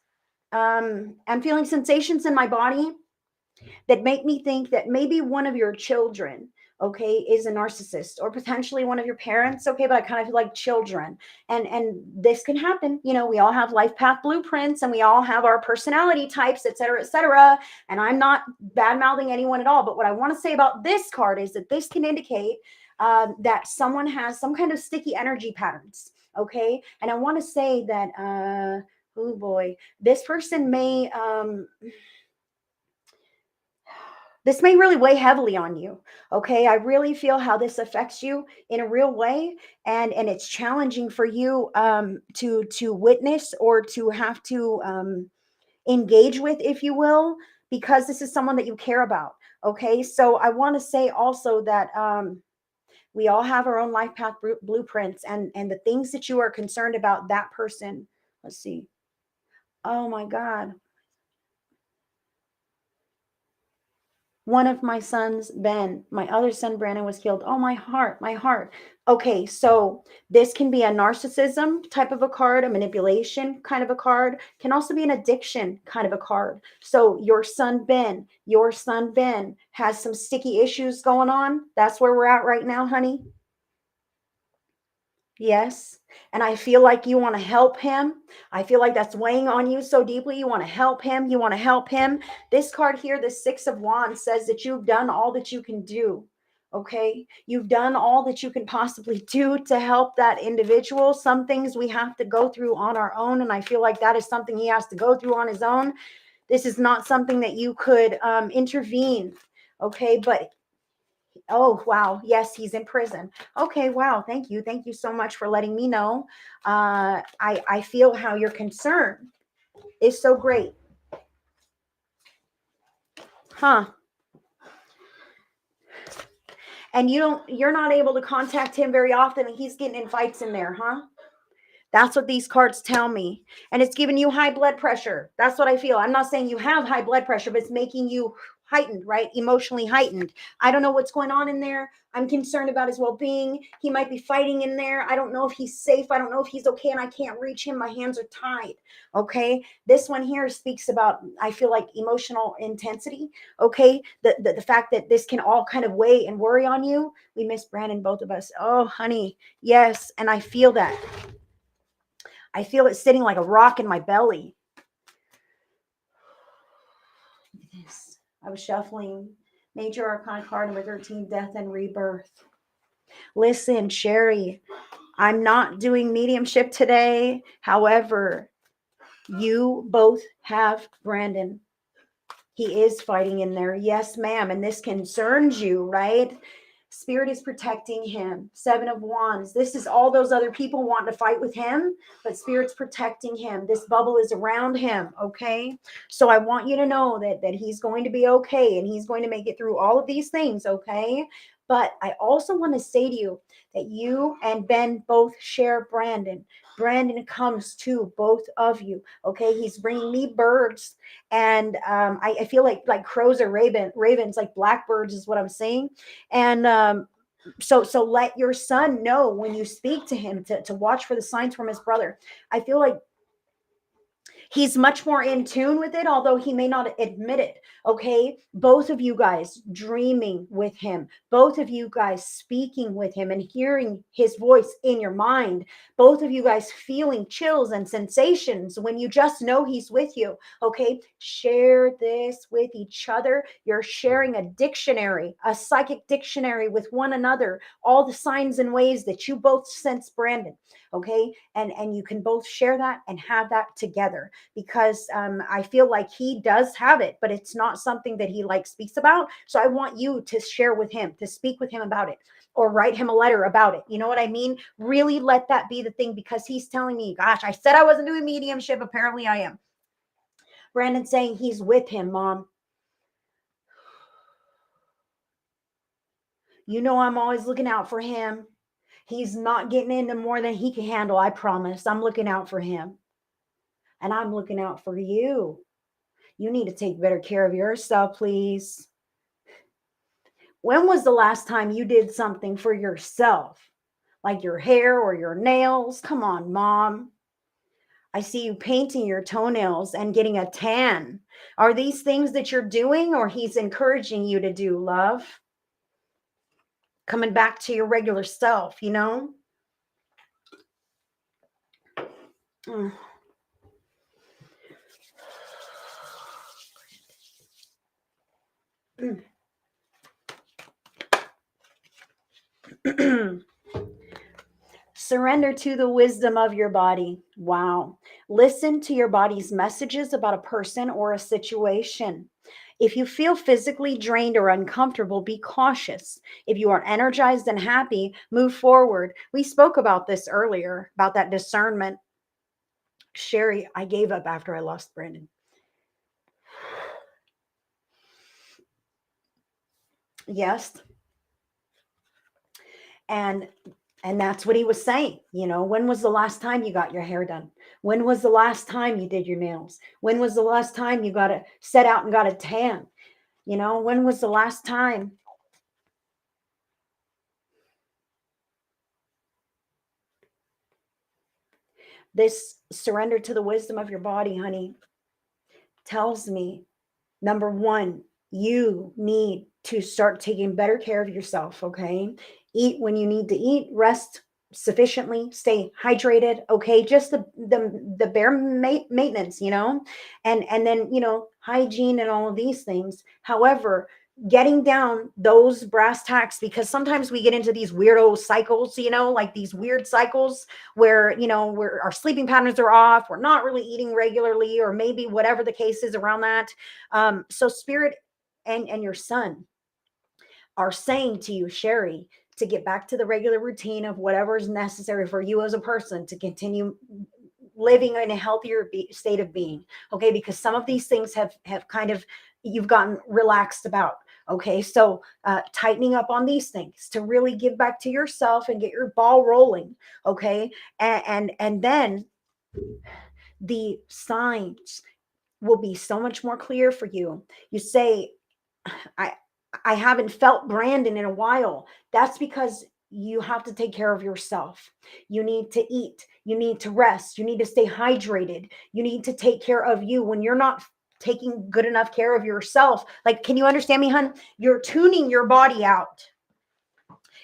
I'm feeling sensations in my body that make me think that maybe one of your children, okay, is a narcissist, or potentially one of your parents. Okay, but I kind of feel like children, and this can happen. You know, we all have life path blueprints, and we all have our personality types, et cetera, et cetera. And I'm not bad mouthing anyone at all, but what I want to say about this card is that this can indicate that someone has some kind of sticky energy patterns. Okay, and I want to say that oh boy, this person may this may really weigh heavily on you. Okay, I really feel how this affects you in a real way, and it's challenging for you to witness or to have to engage with, if you will, because this is someone that you care about. Okay, so I want to say also that we all have our own life path blueprints, and the things that you are concerned about that person. Let's see. Oh my God. One of my sons, Ben, my other son, Brandon, was killed. Oh, my heart, my heart. Okay, so this can be a narcissism type of a card, a manipulation kind of a card, can also be an addiction kind of a card. So your son, Ben has some sticky issues going on. That's where we're at right now, honey. Yes. And I feel like you want to help him. I feel like that's weighing on you so deeply. You want to help him. You want to help him. This card here, the Six of Wands, says that you've done all that you can do. Okay. You've done all that you can possibly do to help that individual. Some things we have to go through on our own. And I feel like that is something he has to go through on his own. This is not something that you could intervene. Okay. But oh, wow. Yes, he's in prison. Okay, wow. Thank you. Thank you so much for letting me know. I feel how your concern is so great. Huh. And you're not able to contact him very often, and he's getting in fights in there, huh? That's what these cards tell me. And it's giving you high blood pressure. That's what I feel. I'm not saying you have high blood pressure, but it's making you heightened, right? Emotionally heightened. I don't know what's going on in there. I'm concerned about his well-being. He might be fighting in there. I don't know if he's safe. I don't know if he's okay, and I can't reach him. My hands are tied. Okay. This one here speaks about, I feel like, emotional intensity. Okay. The fact that this can all kind of weigh and worry on you. We miss Brandon, both of us. Oh, honey. Yes. And I feel that. I feel it sitting like a rock in my belly. Look at this. I was shuffling Major Arcana card number 13, Death and Rebirth. Listen, Sherry, I'm not doing mediumship today. However, you both have Brandon. He is fighting in there. Yes, ma'am. And this concerns you, right? Spirit is protecting him. Seven of Wands. This is all those other people wanting to fight with him, but Spirit's protecting him. This bubble is around him, okay? So I want you to know that he's going to be okay, and he's going to make it through all of these things, okay? But I also want to say to you that you and Ben both share Brandon. Brandon comes to both of you, okay? He's bringing me birds, and I feel like crows or ravens, like blackbirds is what I'm saying. And so let your son know when you speak to him to watch for the signs from his brother. I feel like he's much more in tune with it, although he may not admit it. Okay. Both of you guys dreaming with him, both of you guys speaking with him and hearing his voice in your mind, both of you guys feeling chills and sensations when you just know he's with you. Okay. Share this with each other. You're sharing a dictionary, a psychic dictionary with one another, all the signs and ways that you both sense Brandon. Okay. And you can both share that and have that together, because I feel like he does have it, but it's not something that he like speaks about. So I want you to share with him, to speak with him about it, or write him a letter about it. You know what I mean? Really let that be the thing, because he's telling me, gosh, I said I wasn't doing mediumship. Apparently I am. Brandon's saying he's with him, Mom. You know, I'm always looking out for him. He's not getting into more than he can handle. I promise. I'm looking out for him. And I'm looking out for you. You need to take better care of yourself, please. When was the last time you did something for yourself? Like your hair or your nails? Come on, Mom. I see you painting your toenails and getting a tan. Are these things that you're doing, or he's encouraging you to do, love? Coming back to your regular self, you know? Mm. Surrender to the wisdom of your body. Wow. Listen to your body's messages about a person or a situation. If you feel physically drained or uncomfortable, be cautious. If you are energized and happy, move forward. We spoke about this earlier, about that discernment. Sherry, I gave up after I lost Brandon. Yes. And that's what he was saying. You know, when was the last time you got your hair done? When was the last time you did your nails? When was the last time you got to set out and got a tan? You know, when was the last time? This surrender to the wisdom of your body, honey, tells me, number one, you need to start taking better care of yourself. Okay. Eat when you need to eat, rest sufficiently, stay hydrated. Okay, just the bare maintenance, and then hygiene and all of these things. However, getting down those brass tacks, because sometimes we get into these weirdo cycles, like these weird cycles where where our sleeping patterns are off, we're not really eating regularly, or maybe whatever the case is around that. So spirit and your son are saying to you, Sherry, to get back to the regular routine of whatever is necessary for you as a person to continue living in a healthier state of being. Okay, because some of these things have kind of, you've gotten relaxed about. Okay, so tightening up on these things to really give back to yourself and get your ball rolling. Okay, and then the signs will be so much more clear for you. You say, I I haven't felt Brandon in a while. That's because you have to take care of yourself. You need to eat. You need to rest. You need to stay hydrated. You need to take care of you. When you're not taking good enough care of yourself, like, can you understand me, hun? You're tuning your body out.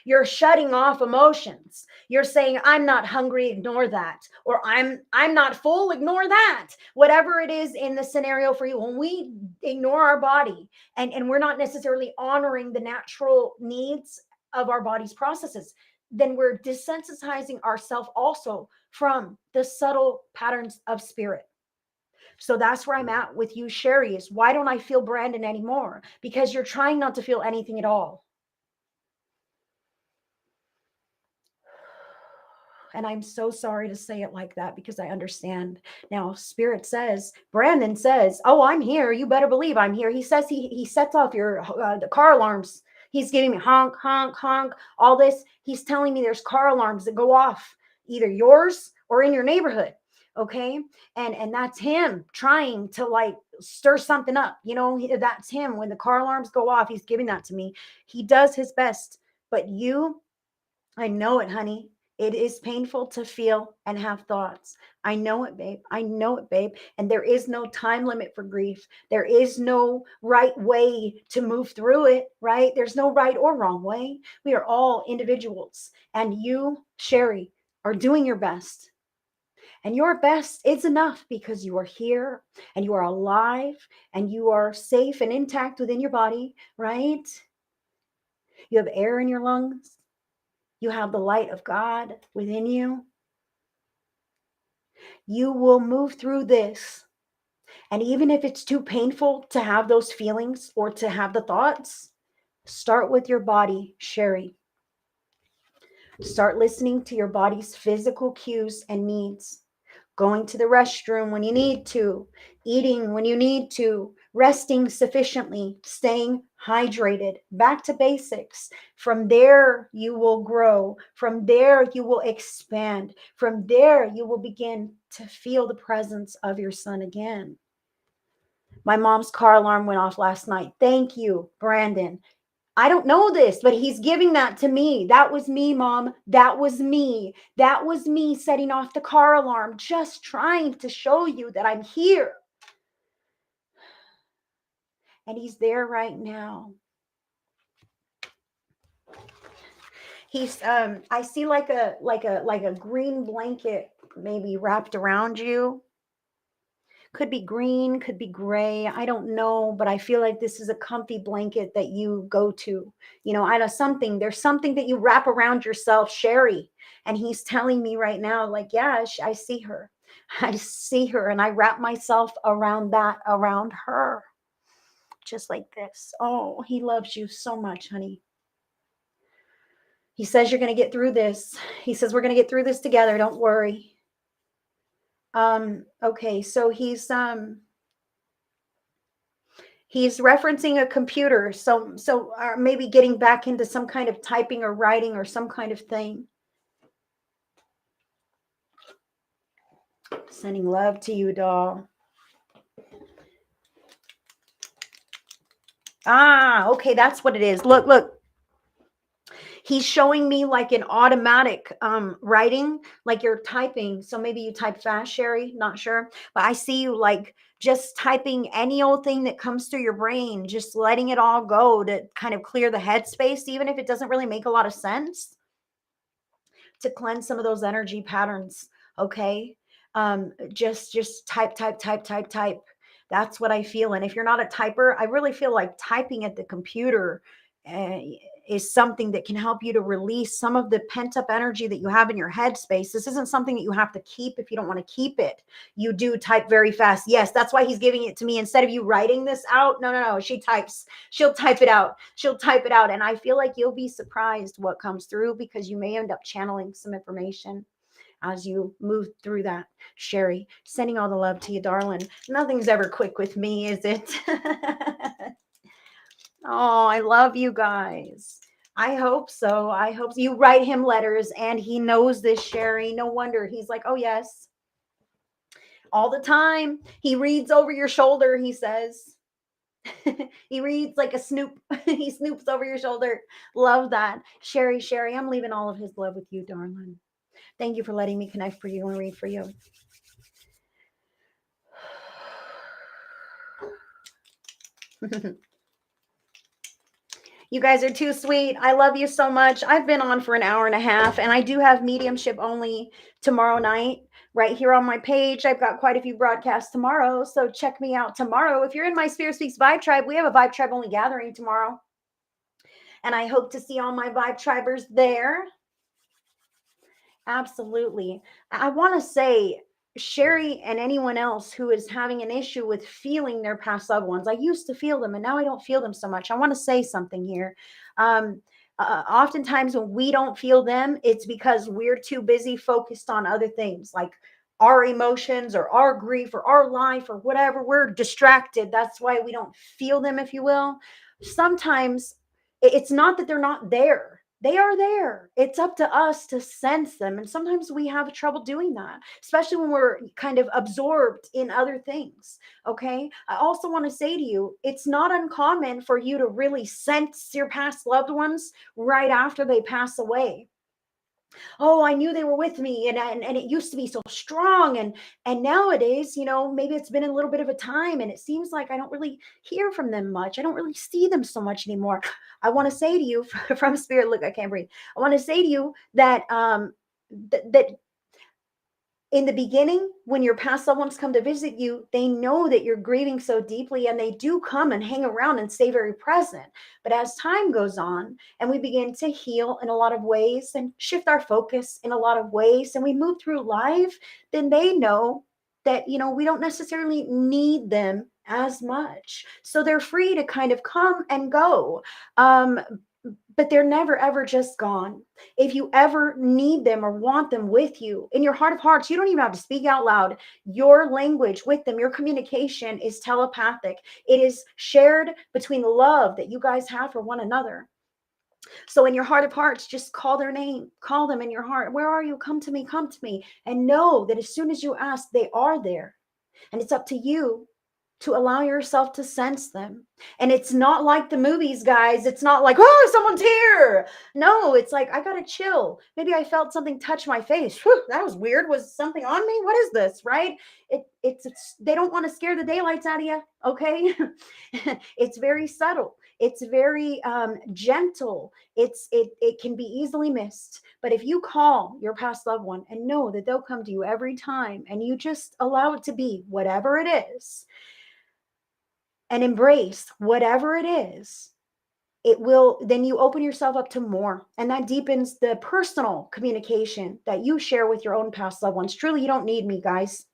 You're shutting off emotions. You're saying, I'm not hungry, ignore that. Or I'm not full, ignore that. Whatever it is in the scenario for you. When we ignore our body and we're not necessarily honoring the natural needs of our body's processes, then we're desensitizing ourselves also from the subtle patterns of spirit. So that's where I'm at with you, Sherry, is why don't I feel Brandon anymore? Because you're trying not to feel anything at all. And I'm so sorry to say it like that, because I understand. Now, Spirit says, Brandon says, oh, I'm here. You better believe I'm here. He says he sets off your the car alarms. He's giving me honk, honk, honk, all this. He's telling me there's car alarms that go off, either yours or in your neighborhood. Okay. And that's him trying to like stir something up. That's him. When the car alarms go off, he's giving that to me. He does his best. But you, I know it, honey. It is painful to feel and have thoughts. I know it, babe. I know it, babe. And there is no time limit for grief. There is no right way to move through it, right? There's no right or wrong way. We are all individuals. And you, Sherry, are doing your best. And your best is enough, because you are here and you are alive and you are safe and intact within your body, right? You have air in your lungs. You have the light of God within you. You will move through this. And even if it's too painful to have those feelings or to have the thoughts, start with your body, Sherry. Start listening to your body's physical cues and needs. Going to the restroom when you need to, eating when you need to, resting sufficiently, staying hydrated, back to basics. From there, you will grow. From there, you will expand. From there, you will begin to feel the presence of your son again. My mom's car alarm went off last night. Thank you, Brandon. I don't know this, but he's giving that to me. That was me, Mom. That was me. That was me setting off the car alarm, just trying to show you that I'm here. And he's there right now. He's I see like a green blanket maybe wrapped around you. Could be green, could be gray. I don't know, but I feel like this is a comfy blanket that you go to. I know there's something that you wrap around yourself, Sherry. And he's telling me right now, like, yeah, I see her. I see her. And I wrap myself around her. Just like this. Oh, he loves you so much, honey. He says you're going to get through this. He says we're going to get through this together. Don't worry. Okay, so he's referencing a computer, so maybe getting back into some kind of typing or writing or some kind of thing. Sending love to you, doll. Okay, that's what it is. Look. He's showing me like an automatic writing, like you're typing. So maybe you type fast, Sherry, not sure. But I see you like just typing any old thing that comes through your brain, just letting it all go to kind of clear the headspace, even if it doesn't really make a lot of sense. to cleanse some of those energy patterns. Okay. Just type, type, type, type, type. That's what I feel. And if you're not a typer, I really feel like typing at the computer uh, is something that can help you to release some of the pent up energy that you have in your headspace. This isn't something that you have to keep if you don't want to keep it. You do type very fast. Yes, that's why he's giving it to me instead of you writing this out. No, no, no. She types. She'll type it out. She'll type it out. And I feel like you'll be surprised what comes through because you may end up channeling some information as you move through that. Sherry, sending all the love to you, darling. Nothing's ever quick with me, is it? Oh, I love you guys. I hope so. I hope so. You write him letters and he knows this, Sherry. No wonder he's like, oh, yes. All the time. He reads over your shoulder, he says. He reads like a snoop. He snoops over your shoulder. Love that. Sherry, Sherry, I'm leaving all of his love with you, darling. Thank you for letting me connect for you and read for you. You guys are too sweet. I love you so much. I've been on for an hour and a half, and I do have mediumship only tomorrow night right here on my page. I've got quite a few broadcasts tomorrow, so check me out tomorrow. If you're in my Spirit Speaks Vibe Tribe, we have a Vibe Tribe only gathering tomorrow, and I hope to see all my Vibe Tribers there. Absolutely. I want to say, Sherry and anyone else who is having an issue with feeling their past loved ones, I used to feel them and now I don't feel them so much. I want to say something here. Oftentimes, when we don't feel them, it's because we're too busy focused on other things like our emotions or our grief or our life or whatever. We're distracted. That's why we don't feel them, if you will. Sometimes it's not that they're not there. They are there. It's up to us to sense them. And sometimes we have trouble doing that, especially when we're kind of absorbed in other things. Okay. I also want to say to you, it's not uncommon for you to really sense your past loved ones right after they pass away. Oh, I knew they were with me, and it used to be so strong, and nowadays, maybe it's been a little bit of a time and it seems like I don't really hear from them much. I don't really see them so much anymore. I want to say to you from spirit, look, I can't breathe. I want to say to you that that in the beginning, when your past loved ones come to visit you, they know that you're grieving so deeply and they do come and hang around and stay very present. But as time goes on and we begin to heal in a lot of ways and shift our focus in a lot of ways and we move through life, then they know that, we don't necessarily need them as much. So they're free to kind of come and go. But they're never ever just gone. If you ever need them or want them with you in your heart of hearts, you don't even have to speak out loud. Your language with them, your communication is telepathic. It is shared between the love that you guys have for one another. So in your heart of hearts, just call their name, call them in your heart. Where are you? Come to me, and know that as soon as you ask, they are there. And it's up to you to allow yourself to sense them. And it's not like the movies, guys. It's not like, oh, someone's here. No, it's like, I got to chill. Maybe I felt something touch my face. Whew, that was weird. Was something on me? What is this? Right? It's they don't want to scare the daylights out of you. Okay. It's very subtle. It's very gentle. It can be easily missed. But if you call your past loved one and know that they'll come to you every time and you just allow it to be whatever it is, and embrace whatever it is, it will, then you open yourself up to more. And that deepens the personal communication that you share with your own past loved ones. Truly, you don't need me, guys.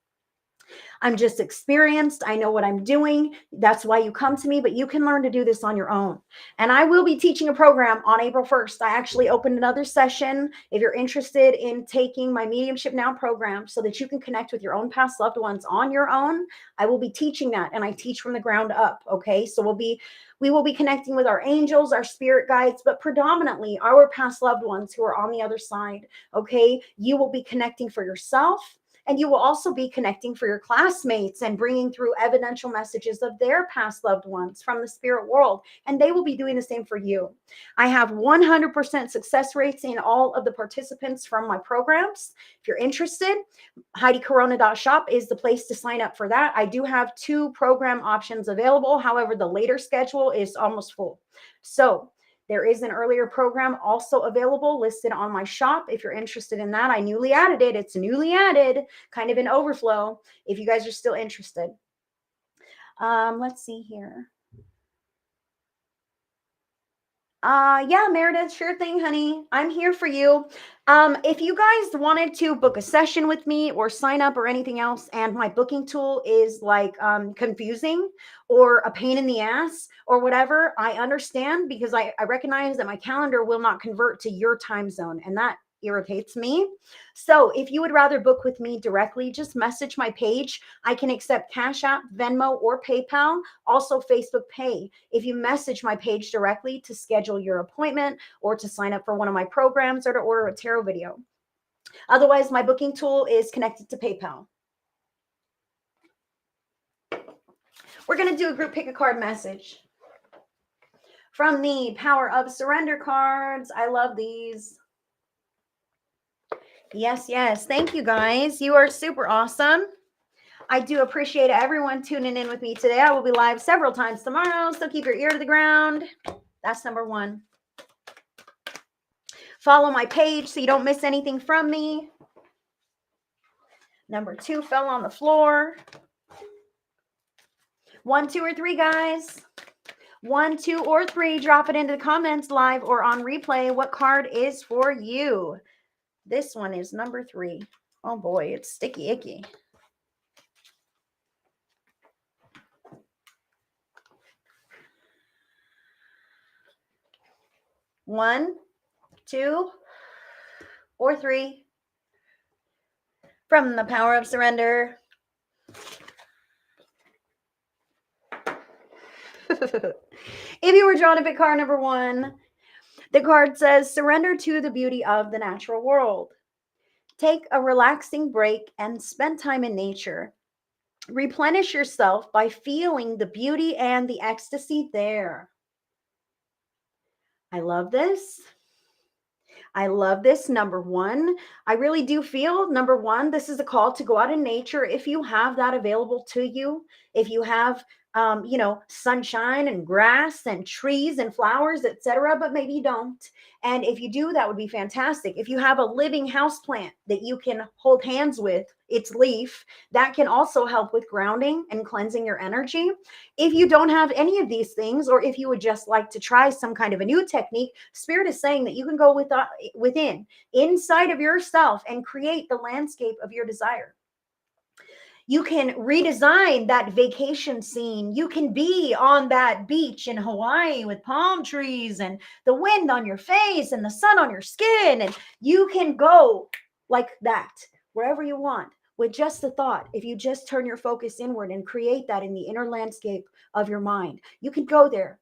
I'm just experienced. I know what I'm doing. That's why you come to me, but you can learn to do this on your own. And I will be teaching a program on April 1st. I actually opened another session if you're interested in taking my Mediumship Now program so that you can connect with your own past loved ones on your own. I will be teaching that, and I teach from the ground up. Okay. So we will be connecting with our angels, our spirit guides, but predominantly our past loved ones who are on the other side. Okay. You will be connecting for yourself. And you will also be connecting for your classmates and bringing through evidential messages of their past loved ones from the spirit world. And they will be doing the same for you. I have 100% success rates in all of the participants from my programs. If you're interested, HeidiCorona.shop is the place to sign up for that. I do have 2 program options available. However, the later schedule is almost full. So There is an earlier program also available listed on my shop. If you're interested in that, I newly added it. It's newly added, kind of in overflow, if you guys are still interested. Let's see here. Yeah, Meredith, sure thing, honey. I'm here for you. If you guys wanted to book a session with me or sign up or anything else, and my booking tool is like confusing or a pain in the ass or whatever, I understand, because I recognize that my calendar will not convert to your time zone, and that irritates me. So if you would rather book with me directly, just message my page. I can accept Cash App, Venmo, or PayPal, also Facebook Pay. If you message my page directly to schedule your appointment or to sign up for one of my programs or to order a tarot video. Otherwise, my booking tool is connected to PayPal. We're going to do a group pick a card message from the Power of Surrender cards. I love these. Yes, yes. Thank you, guys. You are super awesome. I do appreciate everyone tuning in with me today. I will be live several times tomorrow, so keep your ear to the ground. That's number one. Follow my page so you don't miss anything from me. Number two fell on the floor. 1, 2, or 3, guys. 1, 2, or 3. Drop it into the comments live or on replay. What card is for you? This one is number 3. Oh boy, it's sticky icky. One, 2, or 3. From the Power of Surrender. If you were drawn to pick card number 1, the card says, surrender to the beauty of the natural world. Take a relaxing break and spend time in nature. Replenish yourself by feeling the beauty and the ecstasy there. I love this. I love this. Number 1, I really do feel, number 1, this is a call to go out in nature if you have that available to you. If you have, sunshine and grass and trees and flowers, etc., but maybe you don't. And if you do, that would be fantastic. If you have a living house plant that you can hold hands with its leaf, that can also help with grounding and cleansing your energy. If you don't have any of these things, or if you would just like to try some kind of a new technique, Spirit is saying that you can go within, inside of yourself, and create the landscape of your desire. You can redesign that vacation scene. You can be on that beach in Hawaii with palm trees and the wind on your face and the sun on your skin. And you can go like that wherever you want with just the thought. If you just turn your focus inward and create that in the inner landscape of your mind, you can go there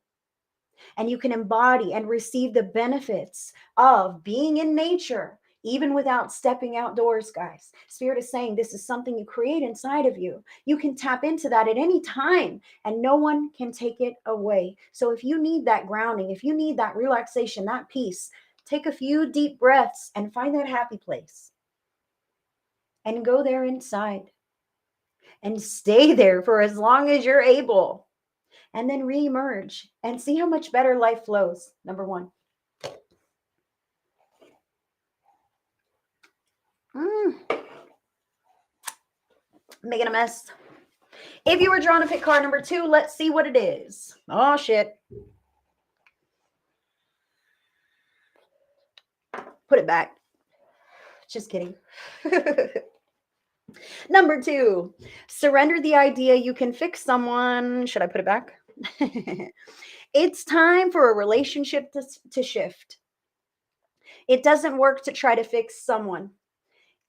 and you can embody and receive the benefits of being in nature, even without stepping outdoors, guys. Spirit is saying this is something you create inside of you. You can tap into that at any time and no one can take it away. So if you need that grounding, if you need that relaxation, that peace, take a few deep breaths and find that happy place and go there inside and stay there for as long as you're able, and then re-emerge and see how much better life flows. Number 1. Making a mess. If you were drawn to pick card number 2, let's see what it is. Oh, shit. Put it back. Just kidding. Number 2, surrender the idea you can fix someone. Should I put it back? It's time for a relationship to shift. It doesn't work to try to fix someone.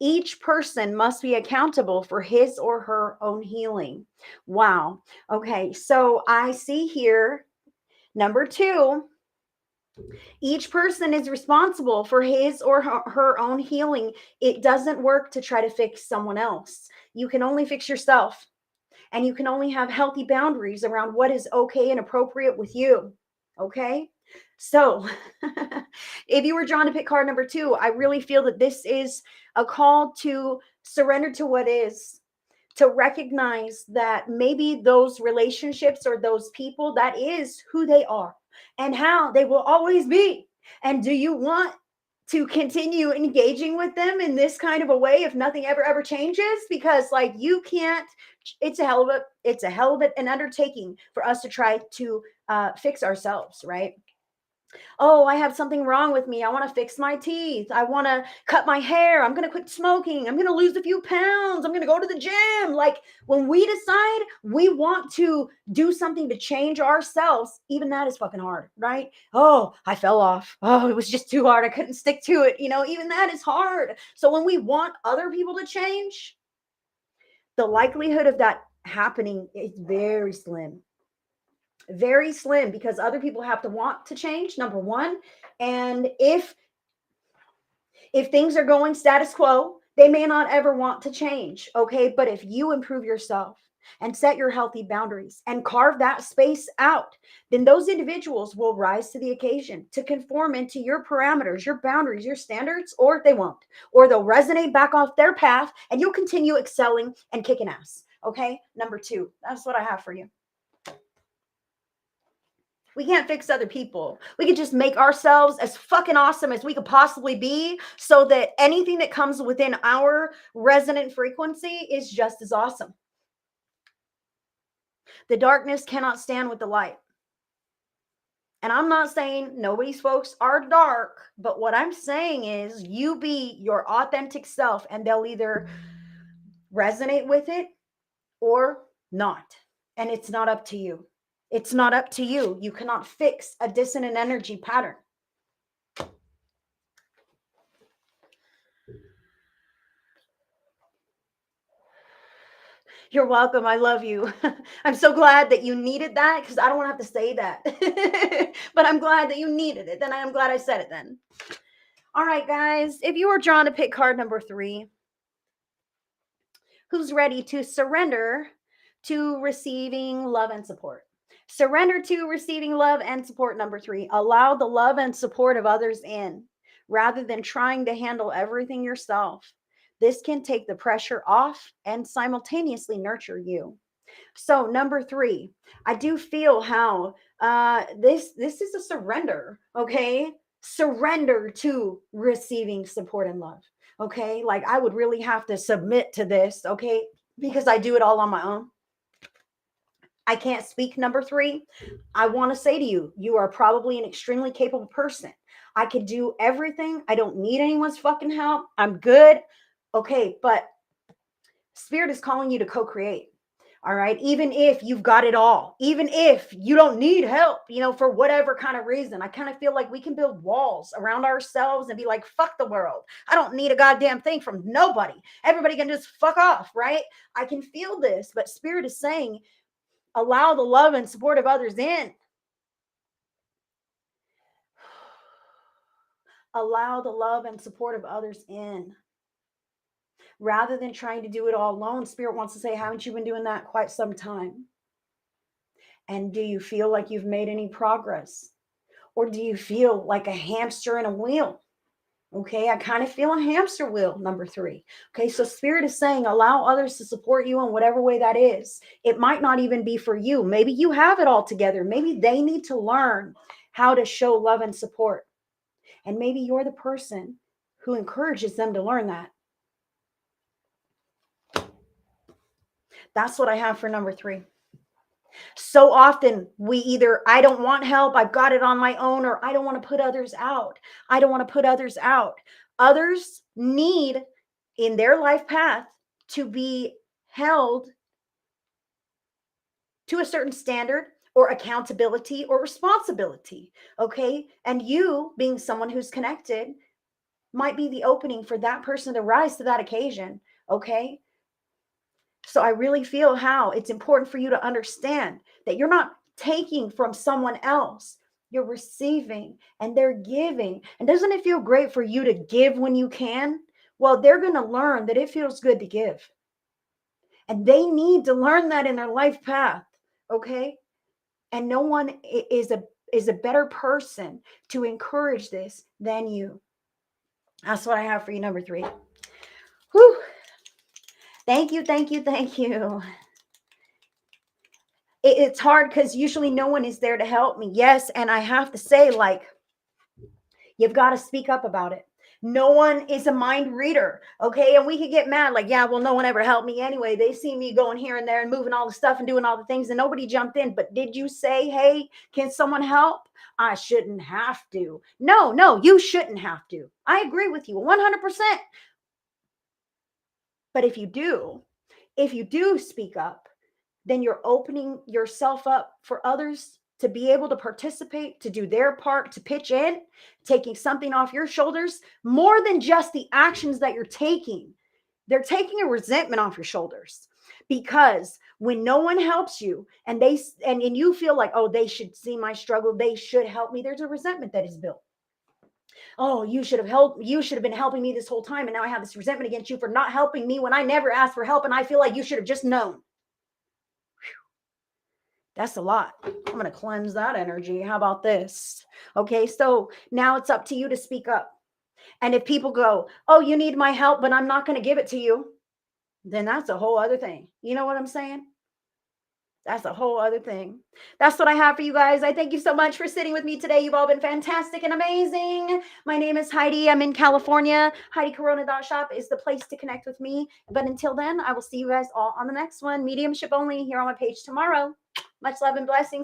Each person must be accountable for his or her own healing. Wow. Okay, so I see here, number 2, each person is responsible for his or her own healing. It doesn't work to try to fix someone else. You can only fix yourself, and you can only have healthy boundaries around what is okay and appropriate with you. Okay? So if you were drawn to pick card number 2, I really feel that this is a call to surrender to what is, to recognize that maybe those relationships or those people, that is who they are. and how they will always be. And do you want to continue engaging with them in this kind of a way if nothing ever changes? Because like you can't, it's a hell of an undertaking for us to try to fix ourselves, right? Oh, I have something wrong with me. I want to fix my teeth. I want to cut my hair. I'm going to quit smoking. I'm going to lose a few pounds. I'm going to go to the gym. Like when we decide we want to do something to change ourselves, even that is fucking hard, right? Oh, I fell off. Oh, it was just too hard. I couldn't stick to it. You know, even that is hard. So when we want other people to change, the likelihood of that happening is very slim, because other people have to want to change, number one. And if things are going status quo, they may not ever want to change. Okay, but if you improve yourself and set your healthy boundaries and carve that space out, then those individuals will rise to the occasion to conform into your parameters, your boundaries, your standards, or they won't, or they'll resonate back off their path and you'll continue excelling and kicking ass. Okay, number two, that's what I have for you. We can't fix other people. We could just make ourselves as fucking awesome as we could possibly be, so that anything that comes within our resonant frequency is just as awesome. The darkness cannot stand with the light. And I'm not saying nobody's folks are dark, but what I'm saying is you be your authentic self and they'll either resonate with it or not. And it's not up to you. It's not up to you. You cannot fix a dissonant energy pattern. You're welcome. I love you. I'm so glad that you needed that, because I don't want to have to say that. But I'm glad that you needed it. Then I'm glad I said it then. All right, guys. If you were drawn to pick card number 3, who's ready to surrender to receiving love and support? Surrender to receiving love and support, number 3. Allow the love and support of others in, rather than trying to handle everything yourself. This can take the pressure off and simultaneously nurture you. So number 3, I do feel how this is a surrender. Okay, surrender to receiving support and love. Okay, like I would really have to submit to this. Okay, because I do it all on my own. I can't speak, number 3. I want to say to you, you are probably an extremely capable person. I could do everything. I don't need anyone's fucking help. I'm good. Okay, but Spirit is calling you to co-create. All right. Even if you've got it all, even if you don't need help, for whatever kind of reason, I kind of feel like we can build walls around ourselves and be like, fuck the world. I don't need a goddamn thing from nobody. Everybody can just fuck off. Right. I can feel this, but Spirit is saying, allow the love and support of others in. Allow the love and support of others in. Rather than trying to do it all alone, Spirit wants to say, haven't you been doing that quite some time? And do you feel like you've made any progress? Or do you feel like a hamster in a wheel? Okay, I kind of feel a hamster wheel, number 3. Okay, so Spirit is saying, allow others to support you in whatever way that is. It might not even be for you. Maybe you have it all together. Maybe they need to learn how to show love and support. And maybe you're the person who encourages them to learn that. That's what I have for number 3. So often we either, I don't want help, I've got it on my own, or I don't want to put others out. I don't want to put others out. Others need in their life path to be held to a certain standard or accountability or responsibility. Okay. And you, being someone who's connected, might be the opening for that person to rise to that occasion. Okay. So I really feel how it's important for you to understand that you're not taking from someone else. You're receiving and they're giving. And doesn't it feel great for you to give when you can? Well, they're going to learn that it feels good to give. And they need to learn that in their life path. Okay. And no one is a better person to encourage this than you. That's what I have for you, number 3. Whew. Thank you. it's hard because usually no one is there to help me. Yes. And I have to say, like, you've got to speak up about it. No one is a mind reader. Okay. And we could get mad, like, yeah, well, no one ever helped me anyway. They see me going here and there and moving all the stuff and doing all the things, and nobody jumped in. But did you say, hey, can someone help? I shouldn't have to. No, you shouldn't have to. I agree with you 100%. But if you do speak up, then you're opening yourself up for others to be able to participate, to do their part, to pitch in, taking something off your shoulders, more than just the actions that you're taking. They're taking a resentment off your shoulders, because when no one helps you and and you feel like, oh, they should see my struggle, they should help me, there's a resentment that is built. Oh, you should have been helping me this whole time, and now I have this resentment against you for not helping me when I never asked for help, and I feel like you should have just known. That's a lot. I'm going to cleanse that energy. How about this? Okay, so now it's up to you to speak up. And if people go, oh, you need my help, but I'm not going to give it to you, then that's a whole other thing. You know what I'm saying? That's a whole other thing. That's what I have for you guys. I thank you so much for sitting with me today. You've all been fantastic and amazing. My name is Heidi. I'm in California. HeidiCorona.shop is the place to connect with me. But until then, I will see you guys all on the next one. Mediumship only here on my page tomorrow. Much love and blessings.